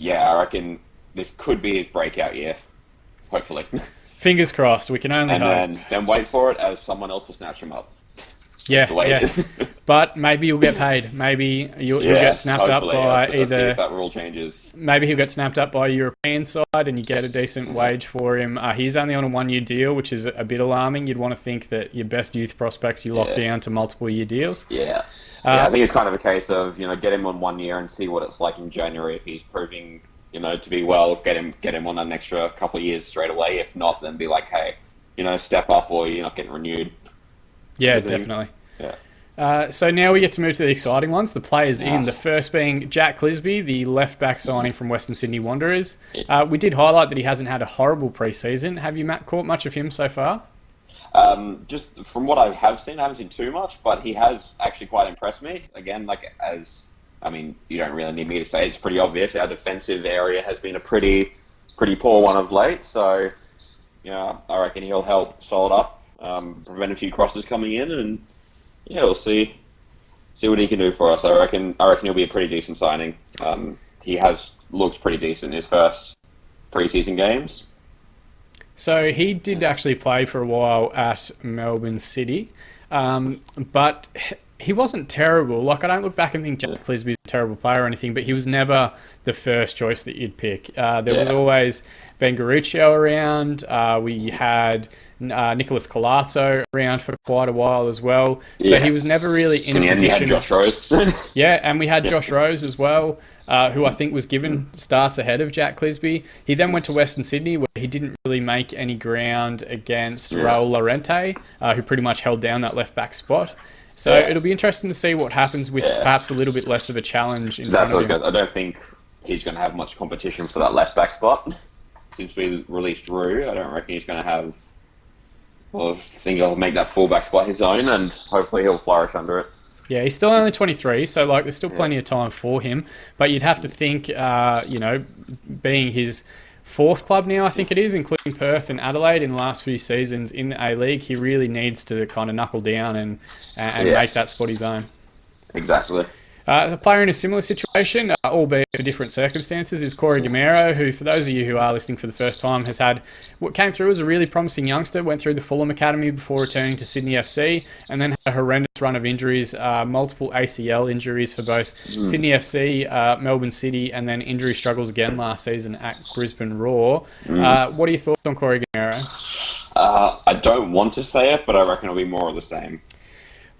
reckon this could be his breakout year. Hopefully. Fingers crossed. We can only hope. And then wait for it as someone else will snatch him up. Yeah. But maybe you'll get paid. Maybe you'll get snapped up by either. If that rule changes. Maybe he'll get snapped up by a European side, and you get a decent wage for him. He's only on a 1-year deal, which is a bit alarming. You'd want to think that your best youth prospects you lock down to multiple year deals. I think it's kind of a case of get him on 1 year and see what it's like in January. If he's proving to be well, get him on an extra couple of years straight away. If not, then be like, hey, step up or you're not getting renewed. Yeah, definitely. So now we get to move to the exciting ones, the players in. The first being Jack Clisby, the left-back signing from Western Sydney Wanderers. We did highlight that he hasn't had a horrible pre-season. Have you caught much of him so far? Just from what I have seen, I haven't seen too much, but he has actually quite impressed me. Again, you don't really need me to say it's pretty obvious. Our defensive area has been a pretty poor one of late, so I reckon he'll help solid up, prevent a few crosses coming in, and we'll see what he can do for us. I reckon he'll be a pretty decent signing. He has looked pretty decent in his first preseason games. So he did actually play for a while at Melbourne City, but he wasn't terrible. I don't look back and think Jack Clisby's a terrible player or anything, but he was never the first choice that you'd pick. There was always Ben Garuccio around. We had Nicholas Colazzo around for quite a while as well. So he was never really in a position. We had Josh Rose. And we had Josh Rose as well, who I think was given starts ahead of Jack Clisby. He then went to Western Sydney, where he didn't really make any ground against Raul Lorente, who pretty much held down that left-back spot. So it'll be interesting to see what happens with perhaps a little bit less of a challenge in front of him. I don't think he's going to have much competition for that left-back spot. Since we released Rue, I don't reckon he's going to have... Well, I think he'll make that fullback spot his own, and hopefully he'll flourish under it. Yeah, he's still only 23, so there's still plenty of time for him. But you'd have to think, being his 4th club now, I think it is, including Perth and Adelaide in the last few seasons in the A-League, he really needs to kind of knuckle down and make that spot his own. Exactly. A player in a similar situation, albeit for different circumstances, is Corey Gamero, who, for those of you who are listening for the first time, has had what came through as a really promising youngster, went through the Fulham Academy before returning to Sydney FC, and then had a horrendous run of injuries, multiple ACL injuries for both Sydney FC, Melbourne City, and then injury struggles again last season at Brisbane Roar. What are your thoughts on Corey Gamero? I don't want to say it, but I reckon it'll be more of the same.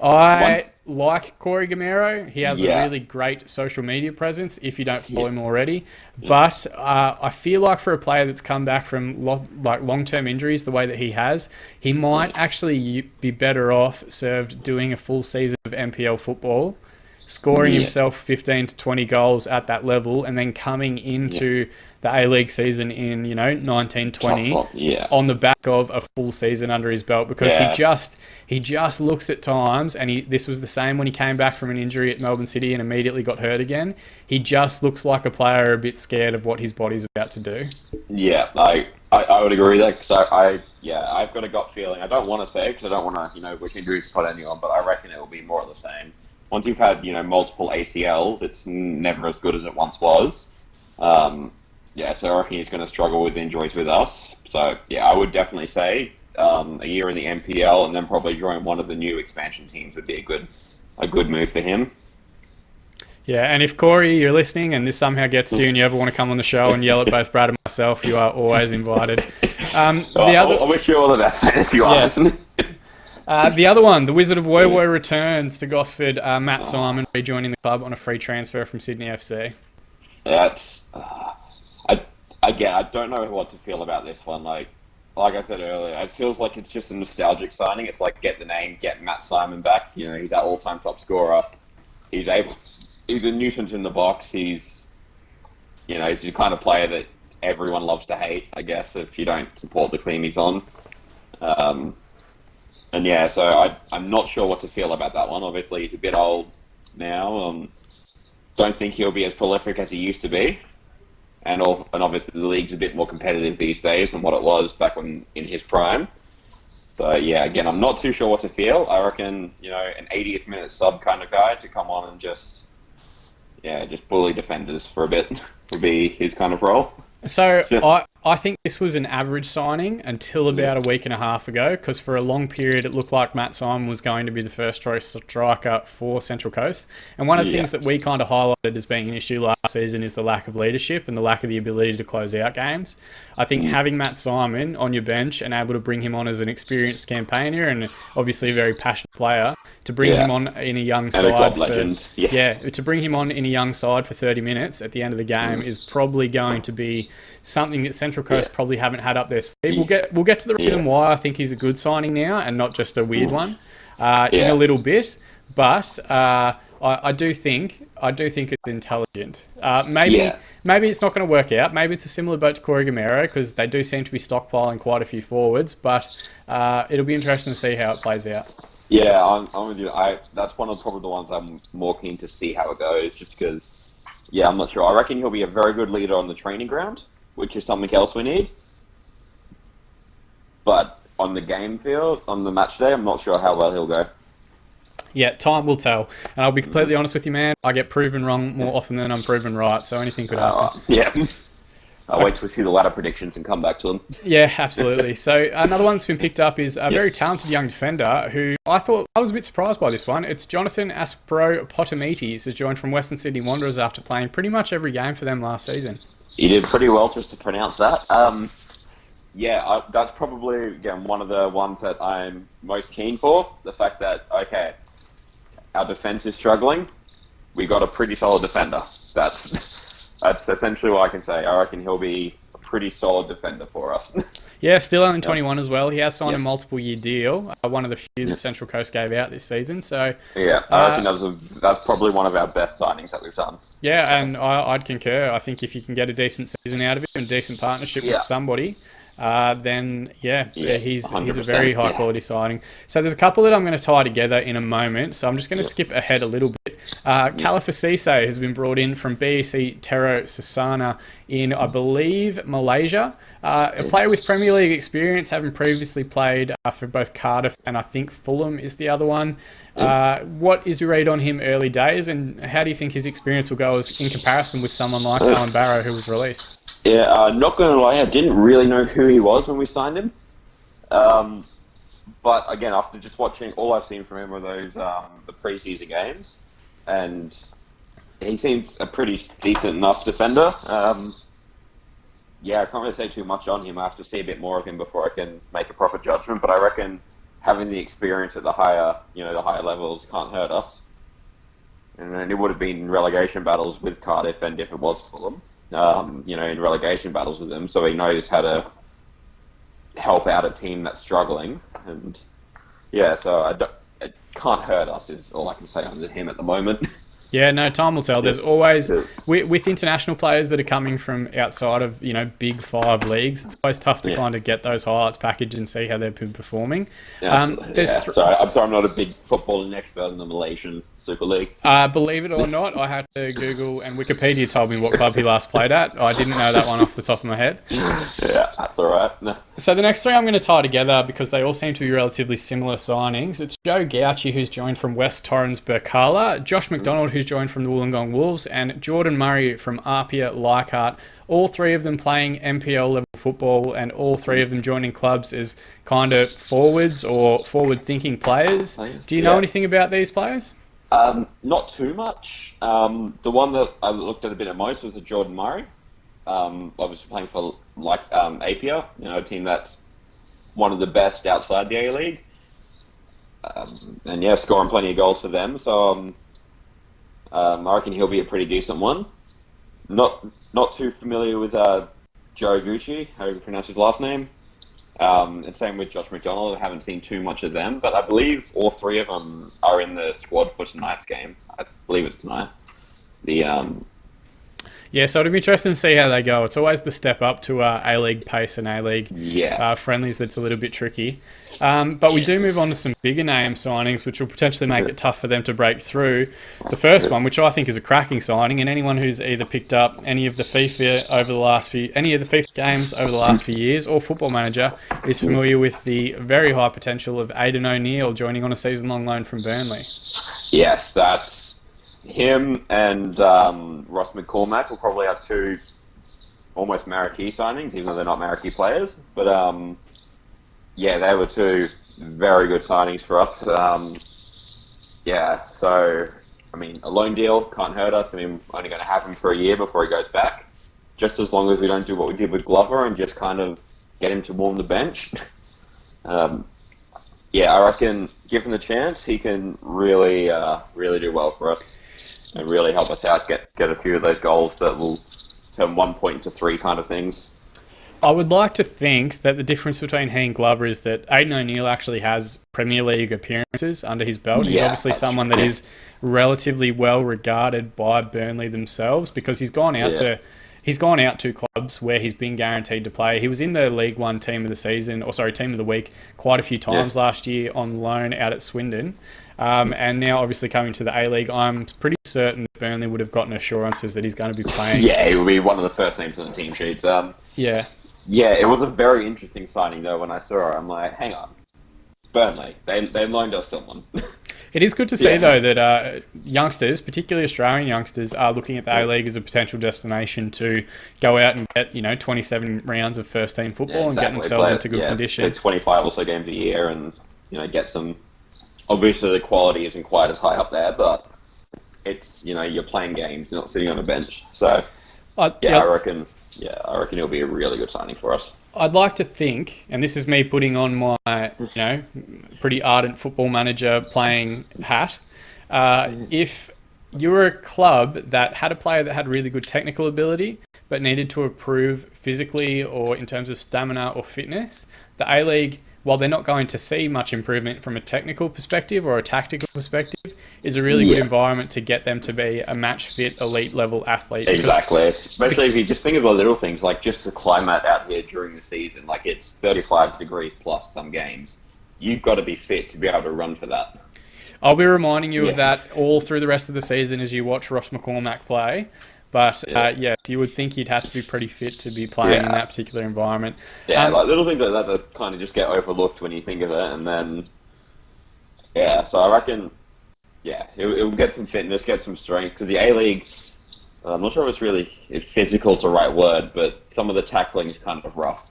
I Once, like Corey Gamero. He has a yeah, really great social media presence if you don't follow yeah, him already. yeah, But I feel like for a player that's come back from like long-term injuries the way that he has, he might actually be better off served doing a full season of NPL football, scoring yeah, himself 15 to 20 goals at that level, and then coming yeah. into the A-League season in, 1920 Top, yeah, on the back of a full season under his belt, because he yeah, just he just looks at times, and this was the same when he came back from an injury at Melbourne City and immediately got hurt again. He just looks like a player a bit scared of what his body's about to do. yeah. I would agree with that because yeah, I've got a gut feeling. I don't want to say it because I don't want to, wish injuries upon anyone, but I reckon it will be more of the same. Once you've had, multiple ACLs, it's never as good as it once was. Yeah, so I reckon he's going to struggle with injuries with us. So, yeah, I would definitely say a year in the NPL and then probably join one of the new expansion teams would be a good move for him. Yeah, and if Corey, you're listening and this somehow gets to you and you ever want to come on the show and yell at both Brad and myself, you are always invited. I wish you all the best if you are listening. The other one, the Wizard of Woy Woy returns to Gosford. Matt Simon rejoining the club on a free transfer from Sydney FC. That's I don't know what to feel about this one. Like I said earlier, it feels like it's just a nostalgic signing. It's like get the name, get Matt Simon back. He's our all-time top scorer. He's a nuisance in the box. He's the kind of player that everyone loves to hate, I guess, if you don't support the team he's on. And yeah, so I'm not sure what to feel about that one. Obviously, he's a bit old now. Don't think he'll be as prolific as he used to be. And obviously the league's a bit more competitive these days than what it was back when in his prime. So yeah, again, I'm not too sure what to feel. I reckon, an 80th minute sub kind of guy to come on and just bully defenders for a bit would be his kind of role. So I think this was an average signing until about a week and a half ago, because for a long period it looked like Matt Simon was going to be the first choice striker for Central Coast. And one of the things that we kind of highlighted as being an issue last season is the lack of leadership and the lack of the ability to close out games. I think having Matt Simon on your bench and able to bring him on as an experienced campaigner and obviously a very passionate player, to bring him on in a young side, and a club legend. To bring him on in a young side for 30 minutes at the end of the game is probably going to be something that Central Coast probably haven't had up their sleeve. We'll get to the reason why I think he's a good signing now and not just a weird one in a little bit, but I do think it's intelligent. Maybe it's not going to work out. Maybe it's a similar boat to Corey Gamero because they do seem to be stockpiling quite a few forwards, but it'll be interesting to see how it plays out. Yeah, I'm with you. That's probably the ones I'm more keen to see how it goes, just because, I'm not sure. I reckon he'll be a very good leader on the training ground, which is something else we need. But on the game field, on the match day, I'm not sure how well he'll go. Yeah, time will tell. And I'll be completely honest with you, man. I get proven wrong more often than I'm proven right, so anything could happen. I'll wait to see the latter predictions and come back to them. Yeah, absolutely. So another one that's been picked up is a very talented young defender who I was a bit surprised by this one. It's Jonathan Aspro Potamites, who's joined from Western Sydney Wanderers after playing pretty much every game for them last season. You did pretty well just to pronounce that. That's probably, again, one of the ones that I'm most keen for. The fact that, our defence is struggling. We got a pretty solid defender. That's essentially what I can say. I reckon he'll be a pretty solid defender for us. Yeah, still only 21 as well. He has signed a multiple-year deal, one of the few that Central Coast gave out this season. So I reckon that's probably one of our best signings that we've done. Yeah, and I'd concur. I think if you can get a decent season out of him and a decent partnership with somebody, then he's a very high-quality signing. So there's a couple that I'm going to tie together in a moment. So I'm just going to skip ahead a little bit. Khalifa Cisse has been brought in from BEC Tero Sasana in, I believe, Malaysia. A player with Premier League experience, having previously played for both Cardiff and I think Fulham is the other one. What is your read on him early days, and how do you think his experience will go in comparison with someone like Alan Barrow, who was released? Yeah, not going to lie, I didn't really know who he was when we signed him. But again, after just watching, all I've seen from him are those the pre-season games, and he seems a pretty decent enough defender. I can't really say too much on him. I have to see a bit more of him before I can make a proper judgment. But I reckon having the experience at the higher levels can't hurt us. And then it would have been relegation battles with Cardiff, and if it was Fulham, in relegation battles with them, so he knows how to help out a team that's struggling. And yeah, so it can't hurt us is all I can say on him at the moment. Yeah, no, time will tell. There's always, with international players that are coming from outside of, big 5 leagues, it's always tough to kind of get those highlights packaged and see how they've been performing. Sorry, I'm not a big footballing expert in the Malaysian Super League. Believe it or not, I had to Google, and Wikipedia told me what club he last played at. I didn't know that one off the top of my head. Yeah, that's all right. No. So the next 3 I'm going to tie together because they all seem to be relatively similar signings. It's Joe Gauci, who's joined from West Torrens Berkala, Josh McDonald, who's joined from the Wollongong Wolves, and Jordan Murray from Apia Leichhardt. All 3 of them playing NPL level football, and all 3 of them joining clubs as kind of forwards or forward-thinking players. Do you know anything about these players? Not too much. The one that I looked at a bit at most was the Jordan Murray. Obviously playing for Apia, a team that's one of the best outside the A-League. And yeah, scoring plenty of goals for them. So I reckon he'll be a pretty decent one. Not too familiar with Joe Gucci, how you pronounce his last name. And same with Josh McDonald. I haven't seen too much of them, but I believe all 3 of them are in the squad for tonight's game. I believe it's tonight. Yeah, so it'll be interesting to see how they go. It's always the step up to A-League pace and A-League friendlies that's a little bit tricky. But we do move on to some bigger name signings, which will potentially make it tough for them to break through. The first one, which I think is a cracking signing, and anyone who's either picked up any of the FIFA games over the last few years, or Football Manager, is familiar with the very high potential of Aidan O'Neill joining on a season-long loan from Burnley. Yes, that's him and Ross McCormack will probably have 2 almost marquee signings, even though they're not marquee players. But they were 2 very good signings for us. So I mean, a loan deal can't hurt us. I mean, we're only going to have him for a year before he goes back. Just as long as we don't do what we did with Glover and just kind of get him to warm the bench. I reckon given the chance, he can really do well for us. And really help us out, get a few of those goals that will turn 1 point into 3 kind of things. I would like to think that the difference between he and Glover is that Aidan O'Neill actually has Premier League appearances under his belt. He's obviously someone that is relatively well regarded by Burnley themselves because he's gone out to clubs where he's been guaranteed to play. He was in the League One team of the week quite a few times last year on loan out at Swindon. And now obviously coming to the A-League, I'm pretty certain that Burnley would have gotten assurances that he's going to be playing. Yeah, he will be one of the first names on the team sheets. It was a very interesting signing though when I saw it. I'm like, hang on. Burnley, they loaned us someone. It is good to see though that youngsters, particularly Australian youngsters, are looking at the A-League as a potential destination to go out and get 27 rounds of first team football and get themselves into good condition. Play 25 or so games a year and get some. Obviously, the quality isn't quite as high up there, but it's you're playing games, you're not sitting on a bench. So, I reckon it'll be a really good signing for us. I'd like to think, and this is me putting on my pretty ardent Football Manager playing hat. If you were a club that had a player that had really good technical ability but needed to improve physically or in terms of stamina or fitness, the A-League, while they're not going to see much improvement from a technical perspective or a tactical perspective, is a really good environment to get them to be a match-fit, elite-level athlete. Exactly. Especially if you just think of the little things, like just the climate out here during the season. Like, it's 35 degrees plus some games. You've got to be fit to be able to run for that. I'll be reminding you of that all through the rest of the season as you watch Ross McCormack play. But, you would think you'd have to be pretty fit to be playing in that particular environment. Yeah, like little things like that kind of just get overlooked when you think of it. And then, so I reckon, it'll get some fitness, get some strength. Because the A-League, I'm not sure if physical is the right word, but some of the tackling is kind of rough.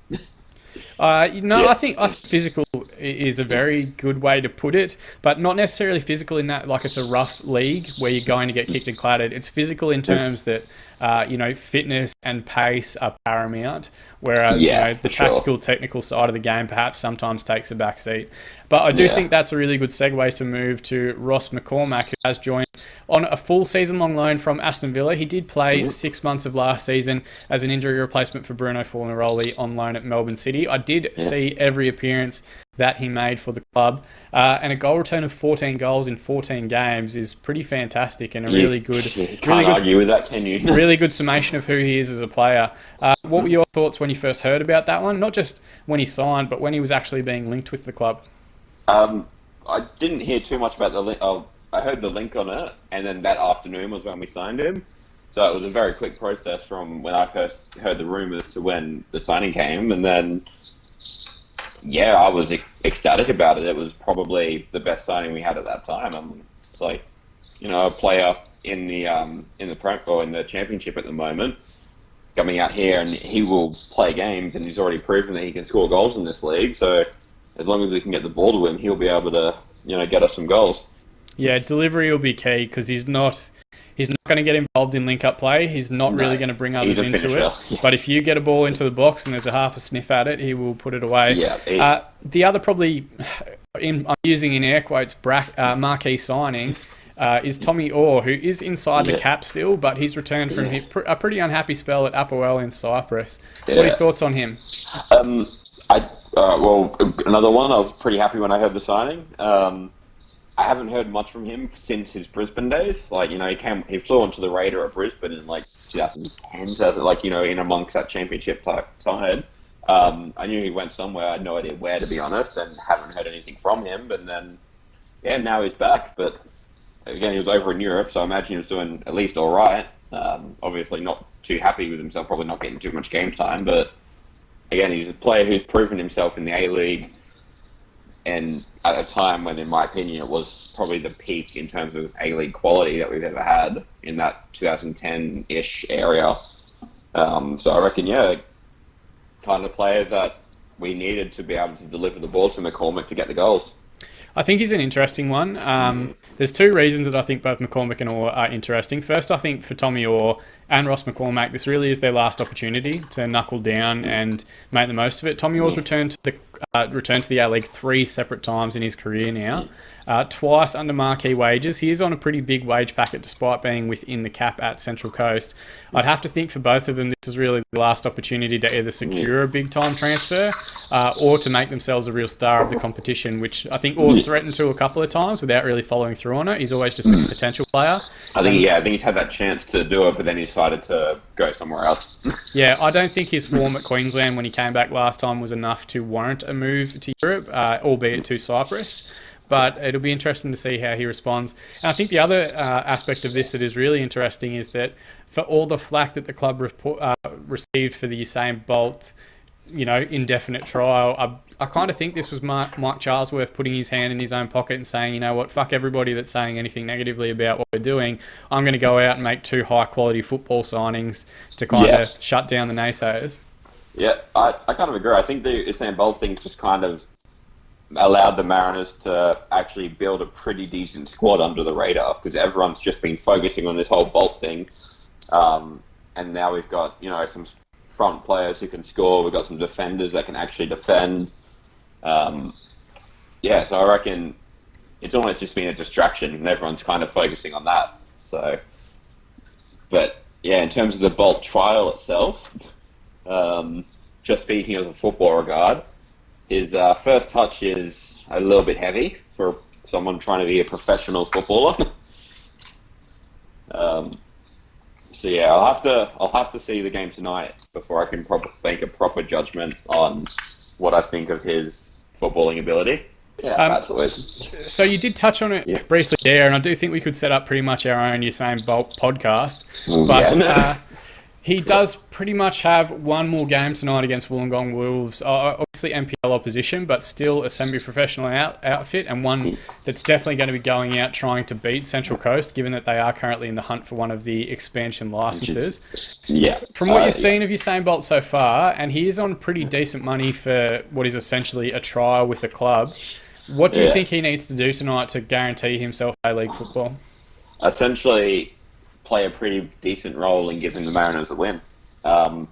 I think physical is a very good way to put it, but not necessarily physical in that like it's a rough league where you're going to get kicked and clattered. It's physical in terms that fitness and pace are paramount, whereas the tactical, technical side of the game perhaps sometimes takes a backseat. But I do think that's a really good segue to move to Ross McCormack, who has joined on a full season-long loan from Aston Villa. He did play 6 months of last season as an injury replacement for Bruno Fornaroli on loan at Melbourne City. I did see every appearance that he made for the club, and a goal return of 14 goals in 14 games is pretty fantastic and a really good. Can't argue with that, can you? Really good summation of who he is as a player. What were your thoughts when you first heard about that one? Not just when he signed, but when he was actually being linked with the club. I didn't hear too much about the link. I heard the link on it, and then that afternoon was when we signed him. So it was a very quick process from when I first heard the rumours to when the signing came, and then I was ecstatic about it. It was probably the best signing we had at that time. It's like, a player in the in the championship at the moment, coming out here, and he will play games, and he's already proven that he can score goals in this league. So as long as we can get the ball to him, he'll be able to, get us some goals. Yeah, delivery will be key because he's not going to get involved in link-up play. He's not really going to bring others into it. Yeah. But if you get a ball into the box and there's a half a sniff at it, he will put it away. Yeah. The other probably, I'm using in air quotes, marquee signing is Tommy Orr, who is inside the cap still, but he's returned from a pretty unhappy spell at Apoel in Cyprus. What are your thoughts on him? Another one. I was pretty happy when I heard the signing. I haven't heard much from him since his Brisbane days. He flew onto the radar at Brisbane in 2010, in amongst that championship type side. I knew he went somewhere. I had no idea where, to be honest, and haven't heard anything from him. And then, now he's back. But again, he was over in Europe, so I imagine he was doing at least all right. Obviously not too happy with himself, probably not getting too much game time. But again, he's a player who's proven himself in the A-League, and at a time when, in my opinion, it was probably the peak in terms of A-League quality that we've ever had in that 2010-ish area. So I reckon, kind of player that we needed to be able to deliver the ball to McCormack to get the goals. I think he's an interesting one. There's two reasons that I think both McCormack and Orr are interesting. First, I think for Tommy Orr and Ross McCormack, this really is their last opportunity to knuckle down and make the most of it. Tommy Orr's returned to the A-League 3 separate times in his career now. Twice under marquee wages. He is on a pretty big wage packet despite being within the cap at Central Coast. I'd have to think for both of them this is really the last opportunity to either secure a big time transfer or to make themselves a real star of the competition, which I think Orr's threatened to a couple of times without really following through on it. He's always just been a potential player. I think he's had that chance to do it, but then he decided to go somewhere else. I don't think his form at Queensland when he came back last time was enough to warrant a move to Europe, albeit to Cyprus. But it'll be interesting to see how he responds. And I think the other aspect of this that is really interesting is that for all the flack that the club received for the Usain Bolt, indefinite trial, I kind of think this was Mike Charlesworth putting his hand in his own pocket and saying, you know what, fuck everybody that's saying anything negatively about what we're doing. I'm going to go out and make 2 high-quality football signings to kind of shut down the naysayers. Yeah, I kind of agree. I think the Usain Bolt thing just kind of allowed the Mariners to actually build a pretty decent squad under the radar because everyone's just been focusing on this whole Bolt thing. And now we've got, some front players who can score. We've got some defenders that can actually defend. So I reckon it's almost just been a distraction and everyone's kind of focusing on that. So, but in terms of the Bolt trial itself, just speaking as a football regard, his first touch is a little bit heavy for someone trying to be a professional footballer. I'll have to see the game tonight before I can make a proper judgment on what I think of his footballing ability. Absolutely. So you did touch on it briefly there, and I do think we could set up pretty much our own Usain Bolt podcast. But he does pretty much have one more game tonight against Wollongong Wolves. Obviously NPL opposition, but still a semi-professional outfit, and one that's definitely going to be going out trying to beat Central Coast, given that they are currently in the hunt for one of the expansion licenses. From what you've seen of Usain Bolt so far, and he is on pretty decent money for what is essentially a trial with the club, what do you think he needs to do tonight to guarantee himself A-League football? Essentially, play a pretty decent role in giving the Mariners a win. Not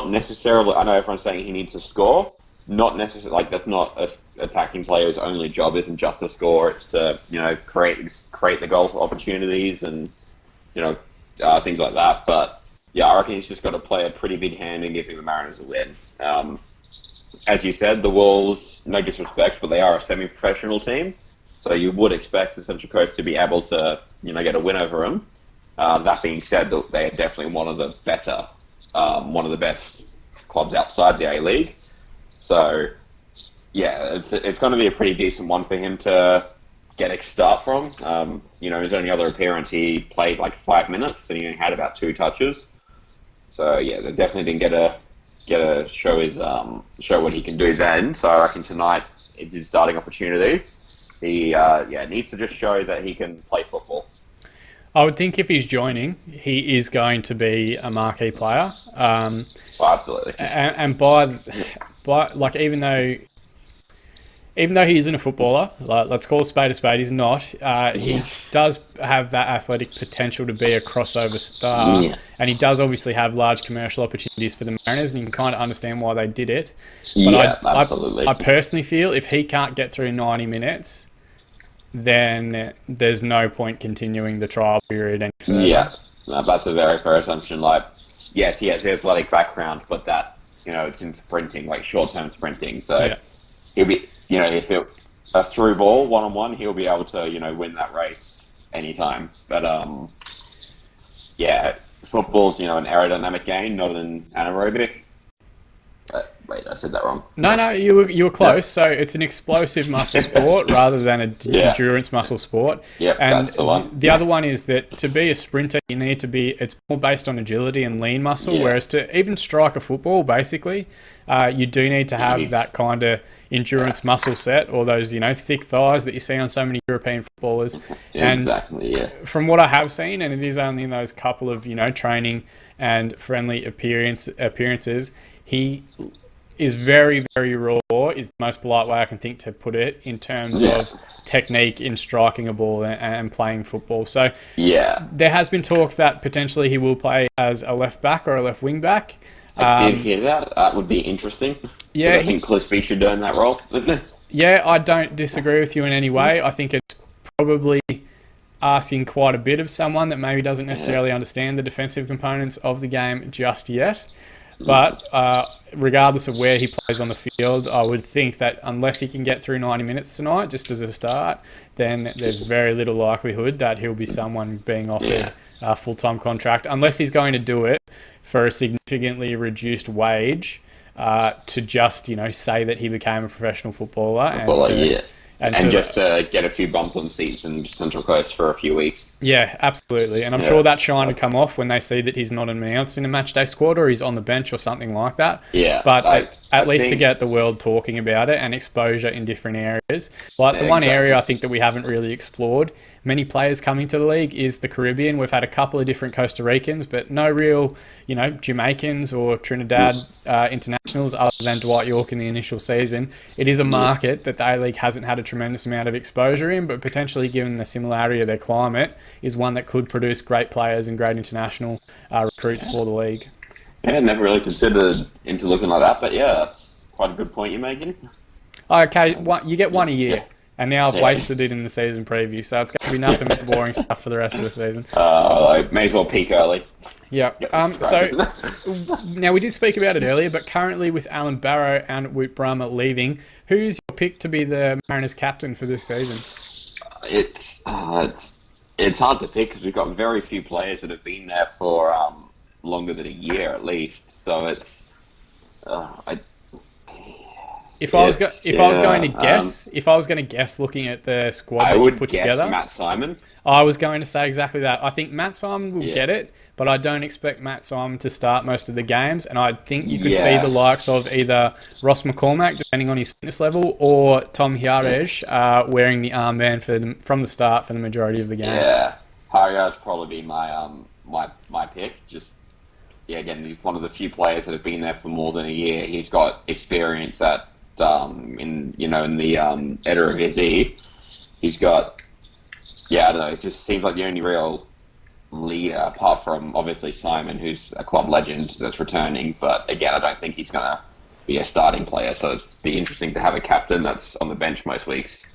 necessarily. I know everyone's saying he needs to score. Not necessarily. Like that's not a attacking player's only job. Isn't just to score. It's to create the goal opportunities and things like that. But yeah, I reckon he's just got to play a pretty big hand in giving the Mariners a win. As you said, the Wolves, no disrespect, but they are a semi-professional team. So you would expect the central coach to be able to, get a win over them. That being said, they are definitely one of the best clubs outside the A-League. So, yeah, it's going to be a pretty decent one for him to get a start from. His only other appearance, he played like 5 minutes and he had about 2 touches. So, yeah, they definitely didn't get to show what he can do then. So I reckon tonight is his starting opportunity. He needs to just show that he can play football. I would think if he's joining, he is going to be a marquee player. Absolutely. And by like even though he isn't a footballer, let's call a spade, he's not. He does have that athletic potential to be a crossover star, and he does obviously have large commercial opportunities for the Mariners, and you can kind of understand why they did it. But absolutely. I personally feel if he can't get through 90 minutes, then there's no point continuing the trial period any further. Yeah, that's a very fair assumption. Like, yes, he has the athletic background, but that, it's in sprinting, like short-term sprinting. So he'll be, if it a through ball, one-on-one, he'll be able to, win that race anytime. But, football's, an aerodynamic game, not an anaerobic. Wait, I said that wrong. No, you were close. So it's an explosive muscle sport rather than an endurance muscle sport. Yeah, and that's the one. The other one is that to be a sprinter, you need to be. It's more based on agility and lean muscle. Yeah. Whereas to even strike a football, basically, you do need to have that kind of endurance muscle set, or those thick thighs that you see on so many European footballers. Exactly. Yeah. From what I have seen, and it is only in those couple of training and friendly appearances, he is very, very raw, is the most polite way I can think to put it, in terms of technique in striking a ball and playing football. So there has been talk that potentially he will play as a left back or a left wing back. I did hear that. That would be interesting. Yeah, I think Clisby should do in that role. Yeah, I don't disagree with you in any way. I think it's probably asking quite a bit of someone that maybe doesn't necessarily understand the defensive components of the game just yet. But regardless of where he plays on the field, I would think that unless he can get through 90 minutes tonight, just as a start, then there's very little likelihood that he'll be someone being offered a full-time contract, unless he's going to do it for a significantly reduced wage to just, say that he became a professional footballer. And just get a few bumps on seats in Central Coast for a few weeks. Yeah, absolutely. And I'm sure that shine would come off when they see that he's not announced in a matchday squad or he's on the bench or something like that. Yeah. But at least to get the world talking about it and exposure in different areas. Like the one area I think that we haven't really explored, many players coming to the league, is the Caribbean. We've had a couple of different Costa Ricans, but no real, Jamaicans or Trinidad internationals other than Dwight York in the initial season. It is a market that the A-League hasn't had a tremendous amount of exposure in, but potentially, given the similarity of their climate, is one that could produce great players and great international recruits for the league. Yeah, never really considered into looking like that, but that's quite a good point you're making. Okay, you get one a year. Yeah. And now I've wasted it in the season preview, so it's going to be nothing but boring stuff for the rest of the season. May as well peak early. Yeah. So now we did speak about it earlier, but currently with Alan Barrow and Wout Brahma leaving, who's your pick to be the Mariners captain for this season? It's hard to pick because we've got very few players that have been there for longer than a year at least. So it's If I was going to guess, looking at the squad that you put together, Matt Simon. I was going to say exactly that. I think Matt Simon will get it, but I don't expect Matt Simon to start most of the games, and I think you could see the likes of either Ross McCormack, depending on his fitness level, or Tom Hjarej wearing the armband from the start for the majority of the games. Yeah, Hjarej probably be my pick. Again, he's one of the few players that have been there for more than a year. He's got experience at in the Eredivisie. He's got yeah, I don't know. It just seems like the only real leader, apart from obviously Simon, who's a club legend that's returning. But again, I don't think he's going to be a starting player. So it'd be interesting to have a captain that's on the bench most weeks.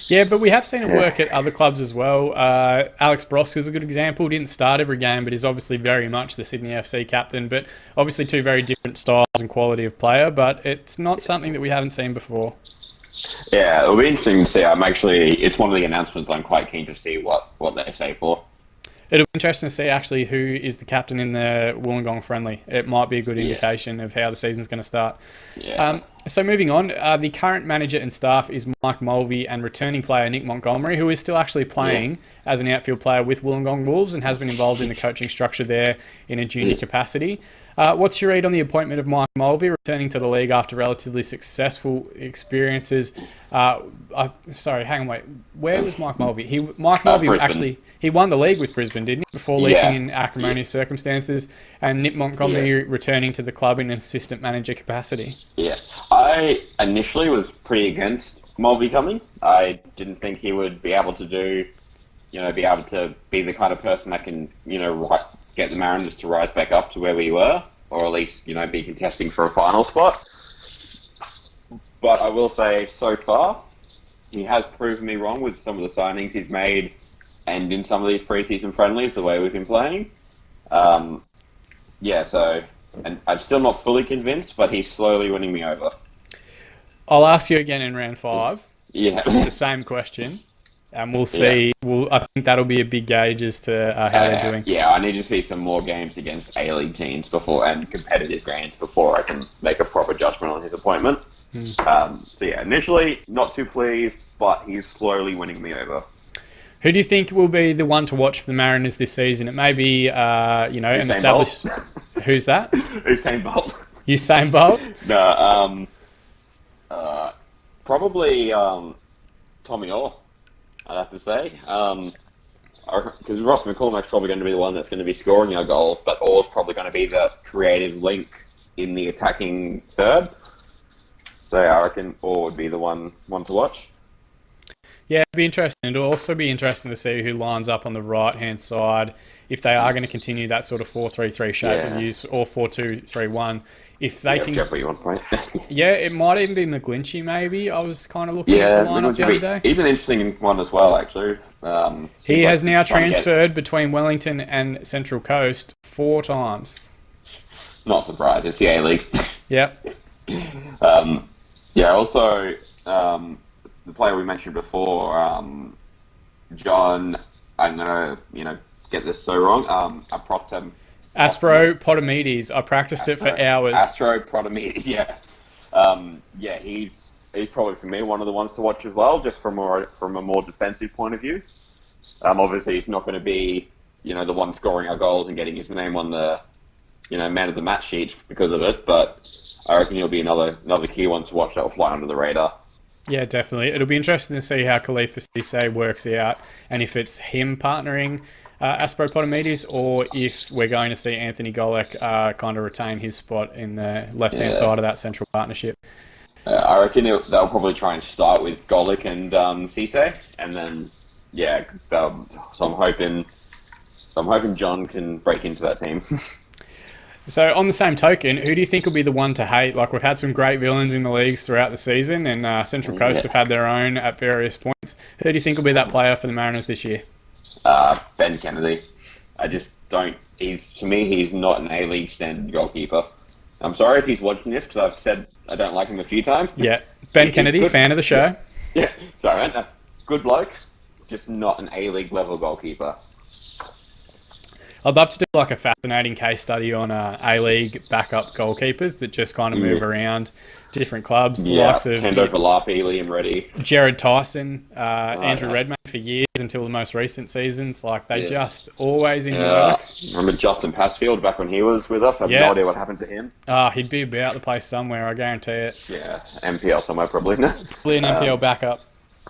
Yeah, but we have seen it work at other clubs as well. Alex Brosk is a good example. Didn't start every game, but is obviously very much the Sydney FC captain. But obviously two very different styles and quality of player, but it's not something that we haven't seen before. Yeah, it'll be interesting to see. It's one of the announcements I'm quite keen to see what they say for. It'll be interesting to see actually who is the captain in the Wollongong friendly. It might be a good indication of how the season's going to start. Yeah. So moving on, the current manager and staff is Mike Mulvey and returning player Nick Montgomery, who is still actually playing as an outfield player with Wollongong Wolves and has been involved in the coaching structure there in a junior capacity. What's your read on the appointment of Mike Mulvey returning to the league after relatively successful experiences? Sorry, hang on, wait. Where was Mike Mulvey? Mike Mulvey actually won the league with Brisbane, didn't he? Before leaving in acrimonious circumstances, and Nick Montgomery returning to the club in an assistant manager capacity. Yeah, I initially was pretty against Mulvey coming. I didn't think he would be able to be the kind of person that can, get the Mariners to rise back up to where we were, or at least, be contesting for a final spot. But I will say, so far, he has proven me wrong with some of the signings he's made and in some of these preseason friendlies, the way we've been playing. And I'm still not fully convinced, but he's slowly winning me over. I'll ask you again in round 5. Yeah. The same question. And we'll see. Yeah. I think that'll be a big gauge as to how they're doing. Yeah, I need to see some more games against A-League teams and competitive games before I can make a proper judgment on his appointment. Initially, not too pleased, but he's slowly winning me over. Who do you think will be the one to watch for the Mariners this season? It may be, an established... Who's that? Usain Bolt. Usain Bolt? No, probably Tommy Orr, I'd have to say. Because Ross McCormack's probably going to be the one that's going to be scoring our goals, but Orr's probably going to be the creative link in the attacking third. So I reckon Orr would be the one to watch. Yeah, it'd be interesting. It'll also be interesting to see who lines up on the right-hand side if they are going to continue that sort of 4-3-3 shape and use, or 4-2-3-1. If they can... Jeffrey, you want to play? Yeah, it might even be McGlinchey, maybe. I was kind of looking at the lineup the other day. He's an interesting one as well, actually. He has now transferred between Wellington and Central Coast 4 times. Not surprised. It's the A-League. Yep. Also, the player we mentioned before, John, I'm going to, get this so wrong. I propped him. Aspro Potomides. I practiced it for hours. Astro Potomides, yeah. He's probably, for me, one of the ones to watch as well, just from a more defensive point of view. Obviously, he's not going to be, the one scoring our goals and getting his name on the, man of the match sheet because of it, but I reckon he'll be another key one to watch that will fly under the radar. Yeah, definitely. It'll be interesting to see how Khalifa Cisse works out, and if it's him partnering Aspro Potomides, or if we're going to see Anthony Golek kind of retain his spot in the left-hand side of that central partnership. I reckon they'll probably try and start with Golek and Cisse, and then so I'm hoping John can break into that team. So on the same token, who do you think will be the one to hate? Like, we've had some great villains in the leagues throughout the season, and Central Coast have had their own at various points. Who do you think will be that player for the Mariners this year? Ben Kennedy. I just don't... To me, he's not an A-League standard goalkeeper. I'm sorry if he's watching this, because I've said I don't like him a few times. Yeah. Ben Kennedy, fan of the show. Yeah. Sorry, man. Good bloke, just not an A-League level goalkeeper. I'd love to do like a fascinating case study on A-League backup goalkeepers that just kind of move around different clubs. The likes of Kendo Valapi, Liam Reddy, Jared Tyson, Andrew Redmayne for years until the most recent seasons. Like, they just always in work. Remember Justin Passfield back when he was with us? I have no idea what happened to him. He'd be about the place somewhere, I guarantee it. Yeah, MPL somewhere probably. Probably an MPL backup.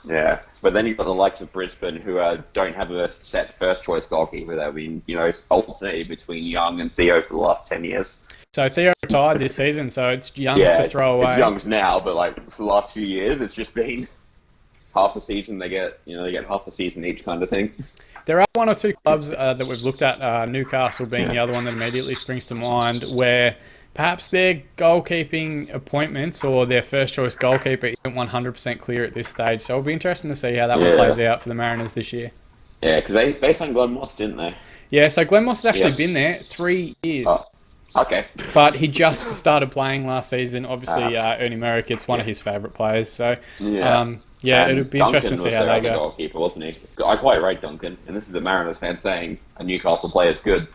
Yeah, but then you've got the likes of Brisbane who don't have a set first-choice goalkeeper. They've been, alternating between Young and Theo for the last 10 years. So Theo retired this season, so it's Young's to throw away. It's Young's now, but for the last few years, it's just been half a season. They get half a season each kind of thing. There are one or two clubs that we've looked at, Newcastle being the other one that immediately springs to mind, where perhaps their goalkeeping appointments or their first choice goalkeeper isn't 100% clear at this stage. So it'll be interesting to see how that one plays out for the Mariners this year. Yeah, because they signed Glenn Moss, didn't they? Yeah, so Glenn Moss has actually been there 3 years. Oh, okay. But he just started playing last season. Obviously, Ernie Merrick, it's one of his favourite players. So, it'll be interesting to see how they go. Goalkeeper, wasn't he? I quite rate Duncan, and this is a Mariners fan saying a Newcastle player is good.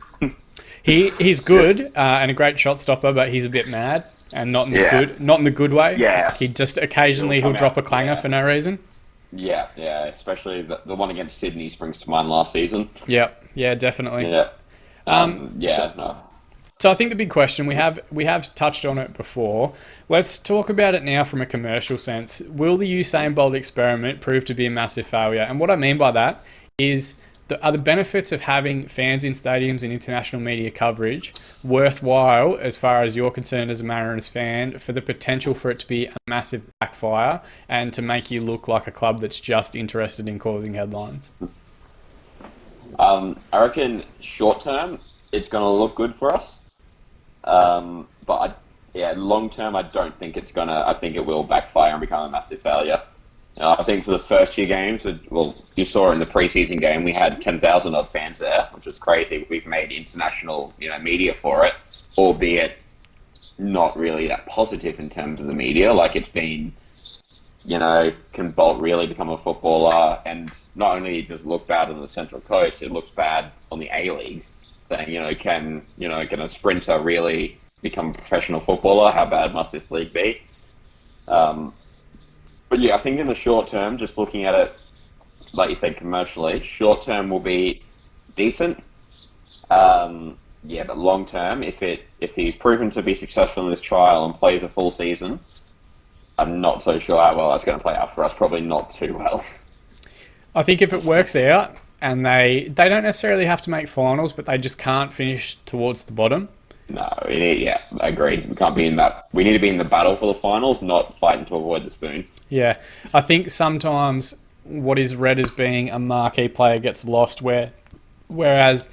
He's good and a great shot stopper, but he's a bit mad and not in the good way. Yeah. He just occasionally he'll drop a clanger for no reason. Yeah, especially the one against Sydney springs to mind last season. Yeah, definitely. Yeah. So I think the big question, we have touched on it before. Let's talk about it now from a commercial sense. Will the Usain Bolt experiment prove to be a massive failure? And what I mean by that is, are the benefits of having fans in stadiums and international media coverage worthwhile, as far as you're concerned as a Mariners fan, for the potential for it to be a massive backfire and to make you look like a club that's just interested in causing headlines? I reckon short term it's going to look good for us. But long term I don't think it's going to. I think it will backfire and become a massive failure. I think for the first few games, you saw in the preseason game, we had 10,000 odd fans there, which is crazy. We've made international, media for it, albeit not really that positive in terms of the media. Like, it's been, can Bolt really become a footballer? And not only does it look bad on the Central Coast, it looks bad on the A-League. Saying, can a sprinter really become a professional footballer? How bad must this league be? But I think in the short term, just looking at it, like you said, commercially, short term will be decent. But long term, if he's proven to be successful in this trial and plays a full season, I'm not so sure how well that's going to play out for us. Probably not too well. I think if it works out and they don't necessarily have to make finals, but they just can't finish towards the bottom. No, I agree. We can't be in that. We need to be in the battle for the finals, not fighting to avoid the spoon. Yeah, I think sometimes what is read as being a marquee player gets lost, whereas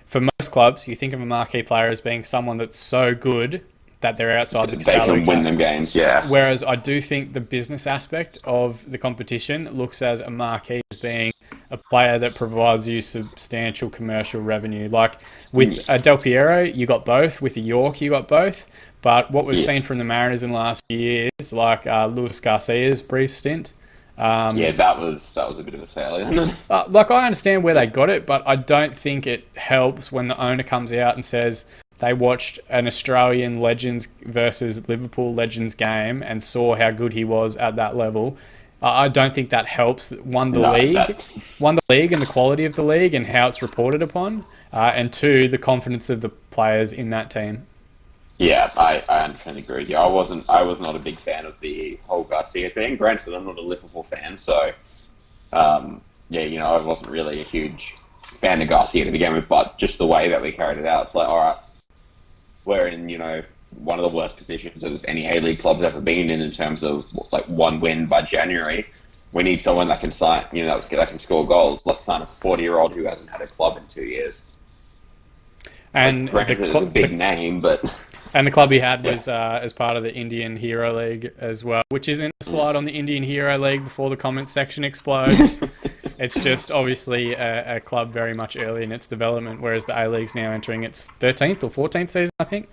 for most clubs, you think of a marquee player as being someone that's so good that they're outside the salary cap. They can win them games, yeah. Whereas I do think the business aspect of the competition looks as a marquee as being a player that provides you substantial commercial revenue. Like with Del Piero, you got both. With York, you got both. But what we've seen from the Mariners in the last few years, like Luis Garcia's brief stint. That was a bit of a failure. I understand where they got it, but I don't think it helps when the owner comes out and says they watched an Australian Legends versus Liverpool Legends game and saw how good he was at that level. I don't think that helps. One, the league and the quality of the league and how it's reported upon, and two, the confidence of the players in that team. Yeah, I 100% agree with you. I was not a big fan of the whole Garcia thing. Granted, I'm not a Liverpool fan, so I wasn't really a huge fan of Garcia to begin with. But just the way that we carried it out, it's like, all right, we're in one of the worst positions of any A-League club's ever been in terms of like one win by January. We need someone that can sign, that can score goals. Let's sign a 40-year-old who hasn't had a club in 2 years. And it's a big name, but. And the club he had was as part of the Indian Hero League as well, which isn't a slide on the Indian Hero League before the comment section explodes. It's just obviously a club very much early in its development, whereas the A-League's now entering its 13th or 14th season, I think.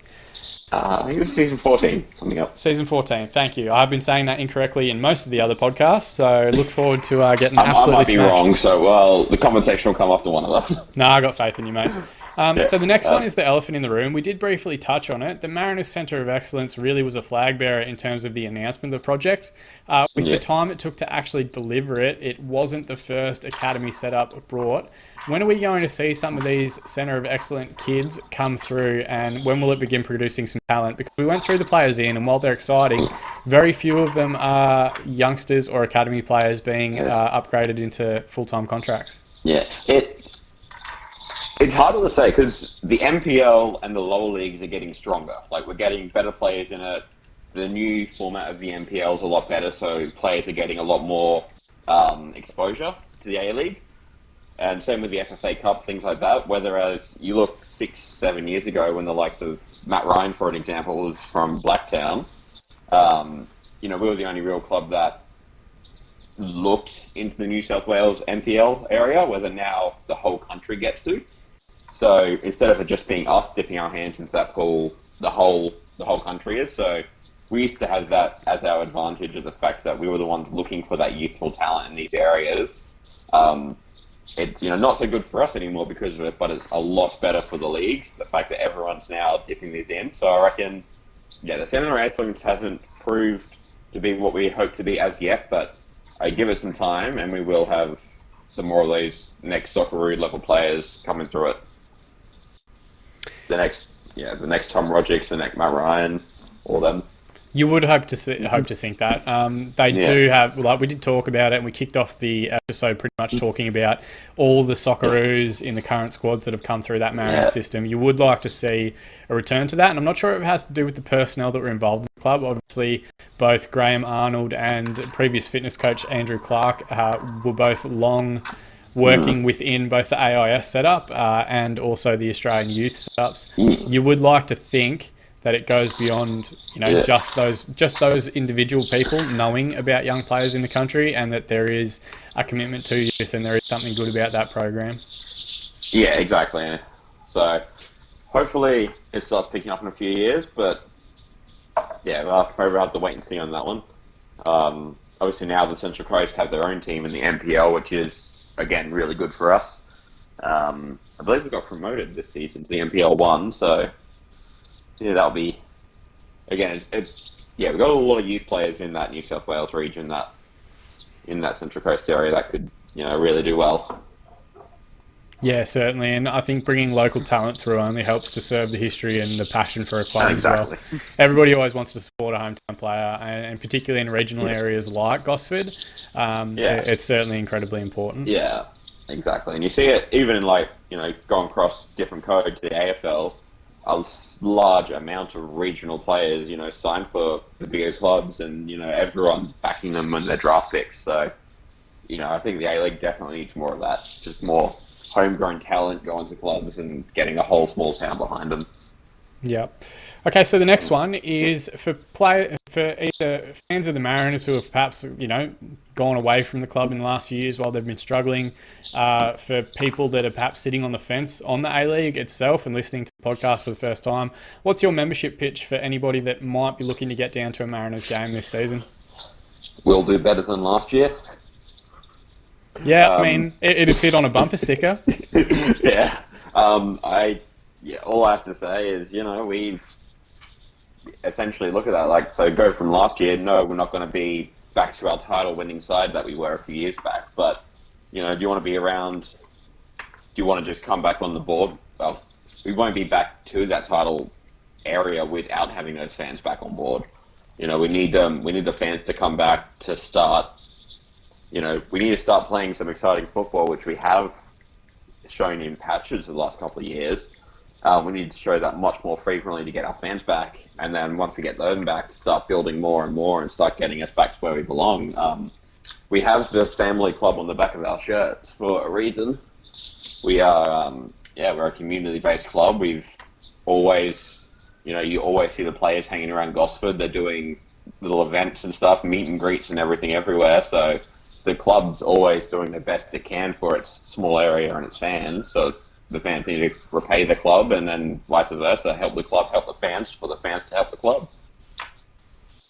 I think it was season 14 coming up. Season 14, thank you. I've been saying that incorrectly in most of the other podcasts, so look forward to getting absolutely I might be smashed. wrong, so the comment section will come after one of us. No, I got faith in you, mate. So the next one is the elephant in the room. We did briefly touch on it. The Mariners Centre of Excellence really was a flag bearer in terms of the announcement of the project. With the time it took to actually deliver it, it wasn't the first academy set up abroad. When are we going to see some of these Centre of Excellence kids come through, and when will it begin producing some talent? Because we went through the players in, and while they're exciting, very few of them are youngsters or academy players being upgraded into full-time contracts. Yeah, it's harder to say because the MPL and the lower leagues are getting stronger. Like, we're getting better players in it. The new format of the MPL is a lot better, so players are getting a lot more exposure to the A-League. And same with the FFA Cup, things like that. Whereas you look 6-7 years ago when the likes of Matt Ryan, for an example, was from Blacktown, we were the only real club that looked into the New South Wales NPL area, whether now the whole country gets to. So instead of it just being us dipping our hands into that pool, the whole country is. So we used to have that as our advantage of the fact that we were the ones looking for that youthful talent in these areas. It's not so good for us anymore because of it, but it's a lot better for the league. The fact that everyone's now dipping these in. So I reckon, the Central Athletes hasn't proved to be what we hope to be as yet, but I give it some time, and we will have some more of these next Socceroo level players coming through it. The next Tom Rodgick, the next Matt Ryan, all them. You would hope to think that they do have. Like we did talk about it, and we kicked off the episode pretty much talking about all the Socceroos in the current squads that have come through that Mariners system. You would like to see a return to that, and I'm not sure if it has to do with the personnel that were involved in the club. Obviously, both Graham Arnold and previous fitness coach Andrew Clark were both long working within both the AIS setup and also the Australian youth setups. You would like to think that it goes beyond, just those individual people knowing about young players in the country, and that there is a commitment to youth and there is something good about that program. Yeah, exactly. So hopefully it starts picking up in a few years, but we'll probably have to wait and see on that one. Obviously now the Central Coast have their own team in the NPL, which is, again, really good for us. I believe we got promoted this season to the NPL 1, so that'll be, again, we've got a lot of youth players in that New South Wales region, in that Central Coast area that could, really do well. Yeah, certainly, and I think bringing local talent through only helps to serve the history and the passion for a club as well. Everybody always wants to support a hometown player, and particularly in regional areas like Gosford, it's certainly incredibly important. Yeah, exactly, and you see it even in going across different codes to the AFL. A large amount of regional players, sign for the bigger clubs, and everyone's backing them when they're draft picks. So, I think the A-League definitely needs more of that. Just more homegrown talent going to clubs and getting a whole small town behind them. Yeah. Okay, so the next one is for either fans of the Mariners who have perhaps, gone away from the club in the last few years while they've been struggling, for people that are perhaps sitting on the fence on the A-League itself and listening to the podcast for the first time. What's your membership pitch for anybody that might be looking to get down to a Mariners game this season? We'll do better than last year. Yeah, I mean, it'd fit on a bumper sticker. Yeah. All I have to say is, we've essentially look at that. So go from last year, no, we're not going to be back to our title-winning side that we were a few years back. But, do you want to be around? Do you want to just come back on the board? Well, we won't be back to that title area without having those fans back on board. We need the fans to come back to start. We need to start playing some exciting football, which we have shown in patches the last couple of years. We need to show that much more frequently to get our fans back. And then once we get them back, start building more and more and start getting us back to where we belong. We have the family club on the back of our shirts for a reason. We are, we're a community-based club. We've always, you always see the players hanging around Gosford. They're doing little events and stuff, meet and greets and everything everywhere. So the club's always doing the best it can for its small area and its fans. So the fans need to repay the club, and then vice versa, help the club, help the fans, for the fans to help the club.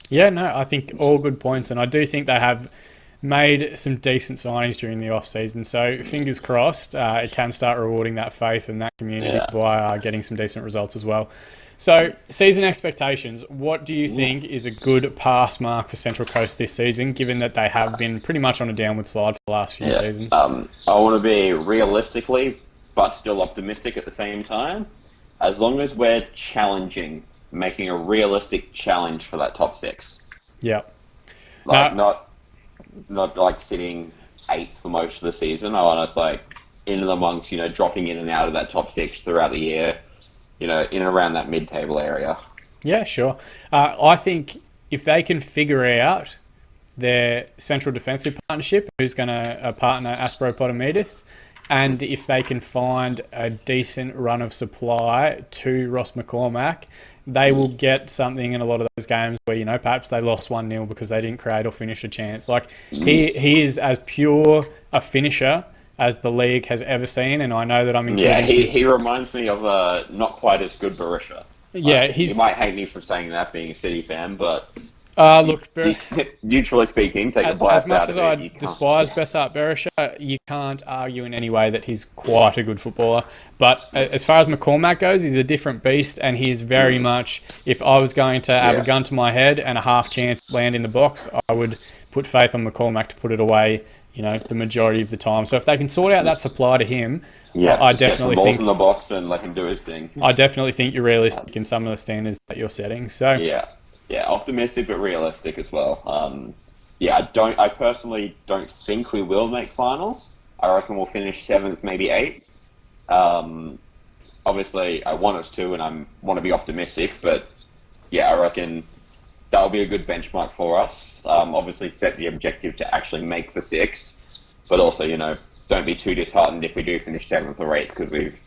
Yeah, no, I think all good points, and I do think they have made some decent signings during the off-season, so fingers crossed it can start rewarding that faith and that community by getting some decent results as well. So, season expectations, what do you think is a good pass mark for Central Coast this season, given that they have been pretty much on a downward slide for the last few seasons? I want to be realistically, but still optimistic at the same time. As long as we're challenging, making a realistic challenge for that top six. Yeah. Not like sitting 8th for most of the season. I want us in and amongst, dropping in and out of that top 6 throughout the year. In and around that mid-table area. Yeah, sure. I think if they can figure out their central defensive partnership, who's going to partner Aspro Potamidis. And if they can find a decent run of supply to Ross McCormack, they will get something in a lot of those games where, you know, perhaps they lost 1-0 because they didn't create or finish a chance. Like, he is as pure a finisher as the league has ever seen, and I know that I'm including... Yeah, he reminds me of a not quite as good Barisha. Yeah, you might hate me for saying that, being a City fan, but... Look, neutrally speaking, take a bias as much out as of I it, despise Besart Berisha, you can't argue in any way that he's quite a good footballer. But as far as McCormack goes, he's a different beast, and he is very much, if I was going to have a gun to my head and a half chance to land in the box, I would put faith on McCormack to put it away, you know, the majority of the time. So if they can sort out that supply to him, I definitely think... in the box and let him do his thing. I definitely think you're realistic in some of the standards that you're setting. So Yeah, optimistic but realistic as well. I personally don't think we will make finals. I reckon we'll finish 7th, maybe 8th. Obviously, I want us to, and I want to be optimistic, but yeah, I reckon that'll be a good benchmark for us. Obviously, set the objective to actually make the 6th, but also, you know, don't be too disheartened if we do finish 7th or 8th, because we've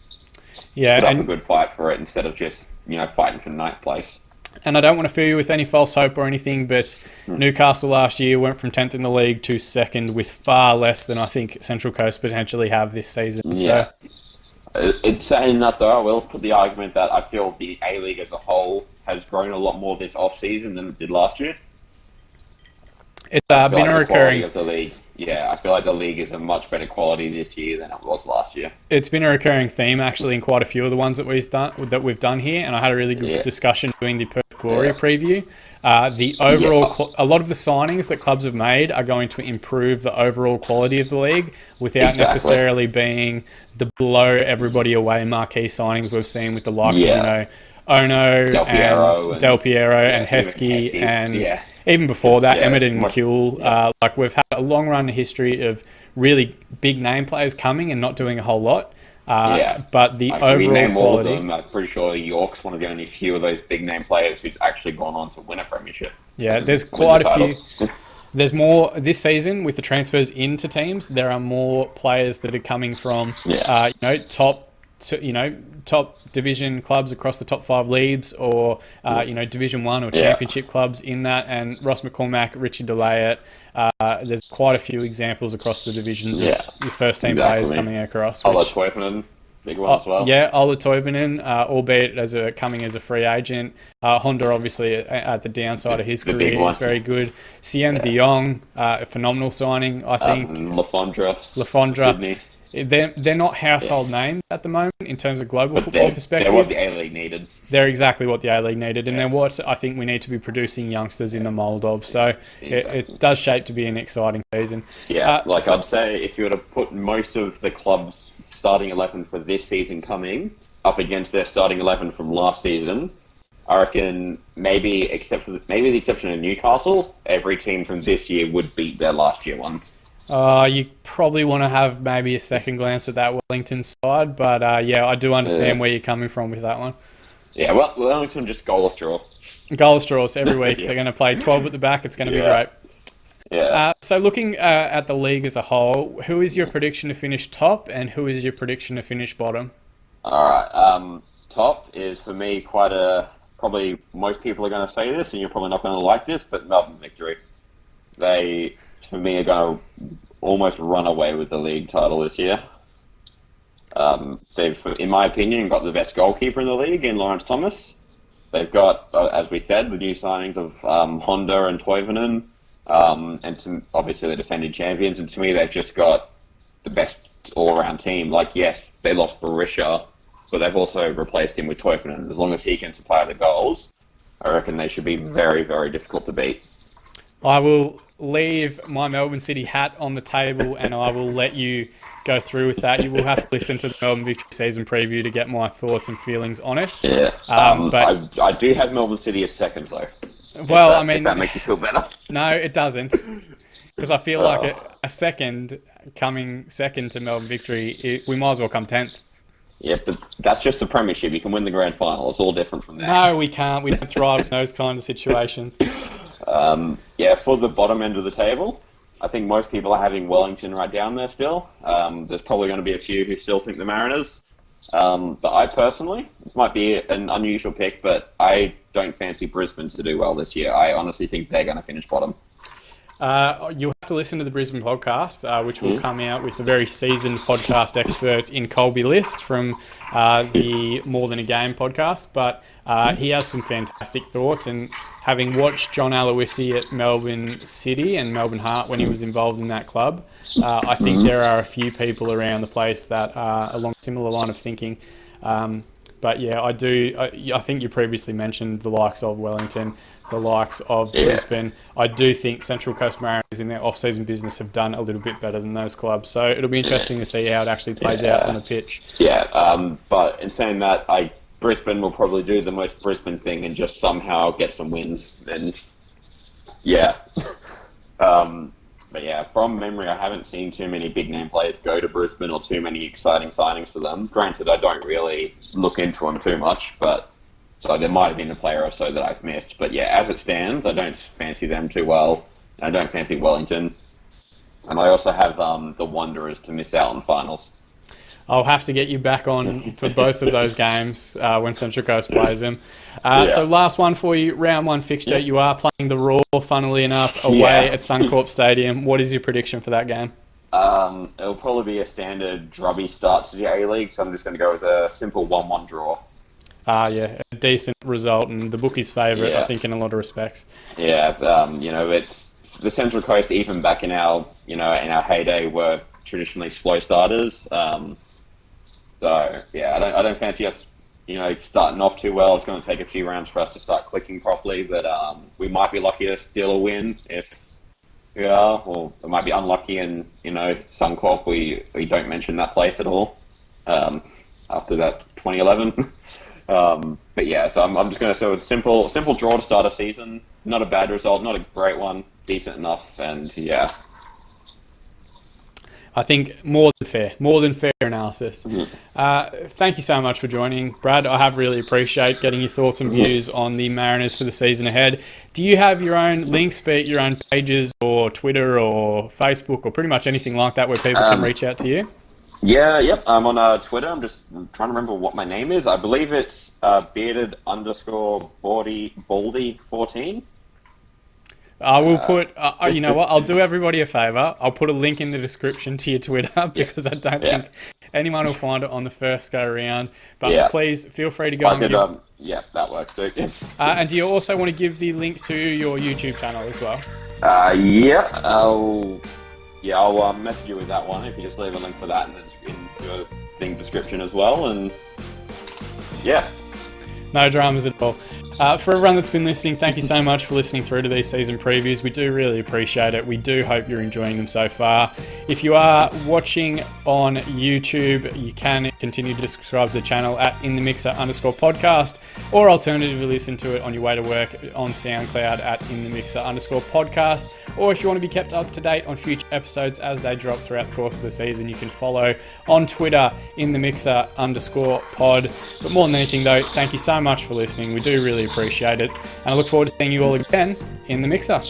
put up a good fight for it instead of just, you know, fighting for 9th place. And I don't want to fill you with any false hope or anything, but Newcastle last year went from 10th in the league to 2nd with far less than I think Central Coast potentially have this season. Yeah. It's saying that, though, I will put the argument that I feel the A-League as a whole has grown a lot more this off-season than it did last year. It's been a recurring... of the league. Yeah, I feel like the league is a much better quality this year than it was last year. It's been a recurring theme, actually, in quite a few of the ones that we've done here, and I had a really good discussion doing the Perth Glory preview. The overall, a lot of the signings that clubs have made are going to improve the overall quality of the league without necessarily being the blow everybody away marquee signings we've seen with the likes of, you know, Ono and Del Piero and Heskey and even before that, Emmett and Kuhl. Like, we've had a long run history of really big name players coming and not doing a whole lot. But the overall quality... Them, I'm pretty sure York's one of the only few of those big name players who's actually gone on to win a premiership. Yeah, there's quite a few. There's more this season with the transfers into teams. There are more players that are coming from, top division clubs across the top 5 leagues, or Division 1 or Championship clubs in that. And Ross McCormack, Richie DeLayet. There's quite a few examples across the divisions of your first team players coming across. Ola Toivonen, big one as well. Yeah, Ola Toivonen, albeit coming as a free agent. Honda, obviously, at the downside of his career, is very good. Siem de Jong, a phenomenal signing, I think. Lafondra. Sydney. They're not household names at the moment in terms of global football perspective. They're what the A-League needed. They're exactly what the A-League needed, and they're what I think we need to be producing youngsters in the mould of. So it does shape to be an exciting season. Yeah, I'd say if you were to put most of the clubs' starting 11 for this season coming up against their starting 11 from last season, I reckon maybe the exception of Newcastle, every team from this year would beat their last year ones. You probably want to have maybe a second glance at that Wellington side, but I do understand where you're coming from with that one. Yeah, well, Wellington just goalless draw. Goalless draws every week. They're going to play 12 at the back. It's going to be great. Yeah. So looking at the league as a whole, who is your prediction to finish top, and who is your prediction to finish bottom? All right. Top is for me probably most people are going to say this, and you're probably not going to like this, but Melbourne Victory. They, for me, are going to almost run away with the league title this year. They've, in my opinion, got the best goalkeeper in the league in Lawrence Thomas. They've got, as we said, the new signings of Honda and Toivonen, and obviously the defending champions. And to me, they've just got the best all-around team. Like, yes, they lost Barisha, but they've also replaced him with Toivonen. As long as he can supply the goals, I reckon they should be very, very difficult to beat. I will leave my Melbourne City hat on the table, and I will let you go through with that. You will have to listen to the Melbourne Victory season preview to get my thoughts and feelings on it. Yeah, but I do have Melbourne City as second, though. Well, if that makes you feel better. No, it doesn't, because I feel like a second coming second to Melbourne Victory, we might as well come 10th. Yeah, but that's just the premiership. You can win the grand final. It's all different from that. No, we can't. We don't thrive in those kinds of situations. Yeah, for the bottom end of the table, I think most people are having Wellington right down there still. There's probably going to be a few who still think the Mariners. But I personally, this might be an unusual pick, but I don't fancy Brisbane to do well this year. I honestly think they're going to finish bottom. You'll have to listen to the Brisbane podcast, which will come out with a very seasoned podcast expert in Colby List from the More Than a Game podcast. But he has some fantastic thoughts, and having watched John Aloisi at Melbourne City and Melbourne Heart when he was involved in that club, I think there are a few people around the place that are along a similar line of thinking. But yeah, I think you previously mentioned the likes of Wellington, the likes of Brisbane. I do think Central Coast Mariners in their off-season business have done a little bit better than those clubs. So it'll be interesting to see how it actually plays out on the pitch. Yeah, but in saying that, Brisbane will probably do the most Brisbane thing and just somehow get some wins. And yeah. But yeah, from memory, I haven't seen too many big name players go to Brisbane or too many exciting signings for them. Granted, I don't really look into them too much, but so there might have been a player or so that I've missed. But yeah, as it stands, I don't fancy them too well. I don't fancy Wellington. And I also have the Wanderers to miss out on finals. I'll have to get you back on for both of those games when Central Coast plays them. So last one for you, round one fixture. You are playing the Raw, funnily enough, away at Suncorp Stadium. What is your prediction for that game? It'll probably be a standard drubby start to the A-League, so I'm just going to go with a simple 1-1 draw. Yeah, a decent result and the bookie's favourite, I think, in a lot of respects. Yeah, it's the Central Coast, even back in our heyday, were traditionally slow starters. So yeah, I don't fancy us, starting off too well. It's going to take a few rounds for us to start clicking properly, but we might be lucky to steal a win if we are, or it might be unlucky and Suncorp we don't mention that place at all after that 2011. But yeah, so I'm just going to say a simple draw to start a season. Not a bad result, not a great one, decent enough, and yeah. I think more than fair analysis. Thank you so much for joining, Brad. I have really appreciate getting your thoughts and views on the Mariners for the season ahead. Do you have your own links, be it your own pages or Twitter or Facebook or pretty much anything like that where people can reach out to you? Yep. I'm on Twitter. I'm just trying to remember what my name is. I believe it's bearded_baldy14. I will put, you know what, I'll do everybody a favour. I'll put a link in the description to your Twitter because I don't think anyone will find it on the first go around. But please feel free to go and give... that works too. And do you also want to give the link to your YouTube channel as well? I'll message you with that one if you just leave a link for that in your thing description as well. And yeah. No dramas at all. For everyone that's been listening, thank you so much for listening through to these season previews. We do really appreciate it. We do hope you're enjoying them so far. If you are watching on YouTube, you can continue to subscribe to the channel at InTheMixer_podcast, or alternatively listen to it on your way to work on SoundCloud at InTheMixer_podcast. Or if you want to be kept up to date on future episodes as they drop throughout the course of the season, you can follow on Twitter InTheMixer_pod. But more than anything though, thank you so much for listening. We do really appreciate it. And I look forward to seeing you all again in the Mixer.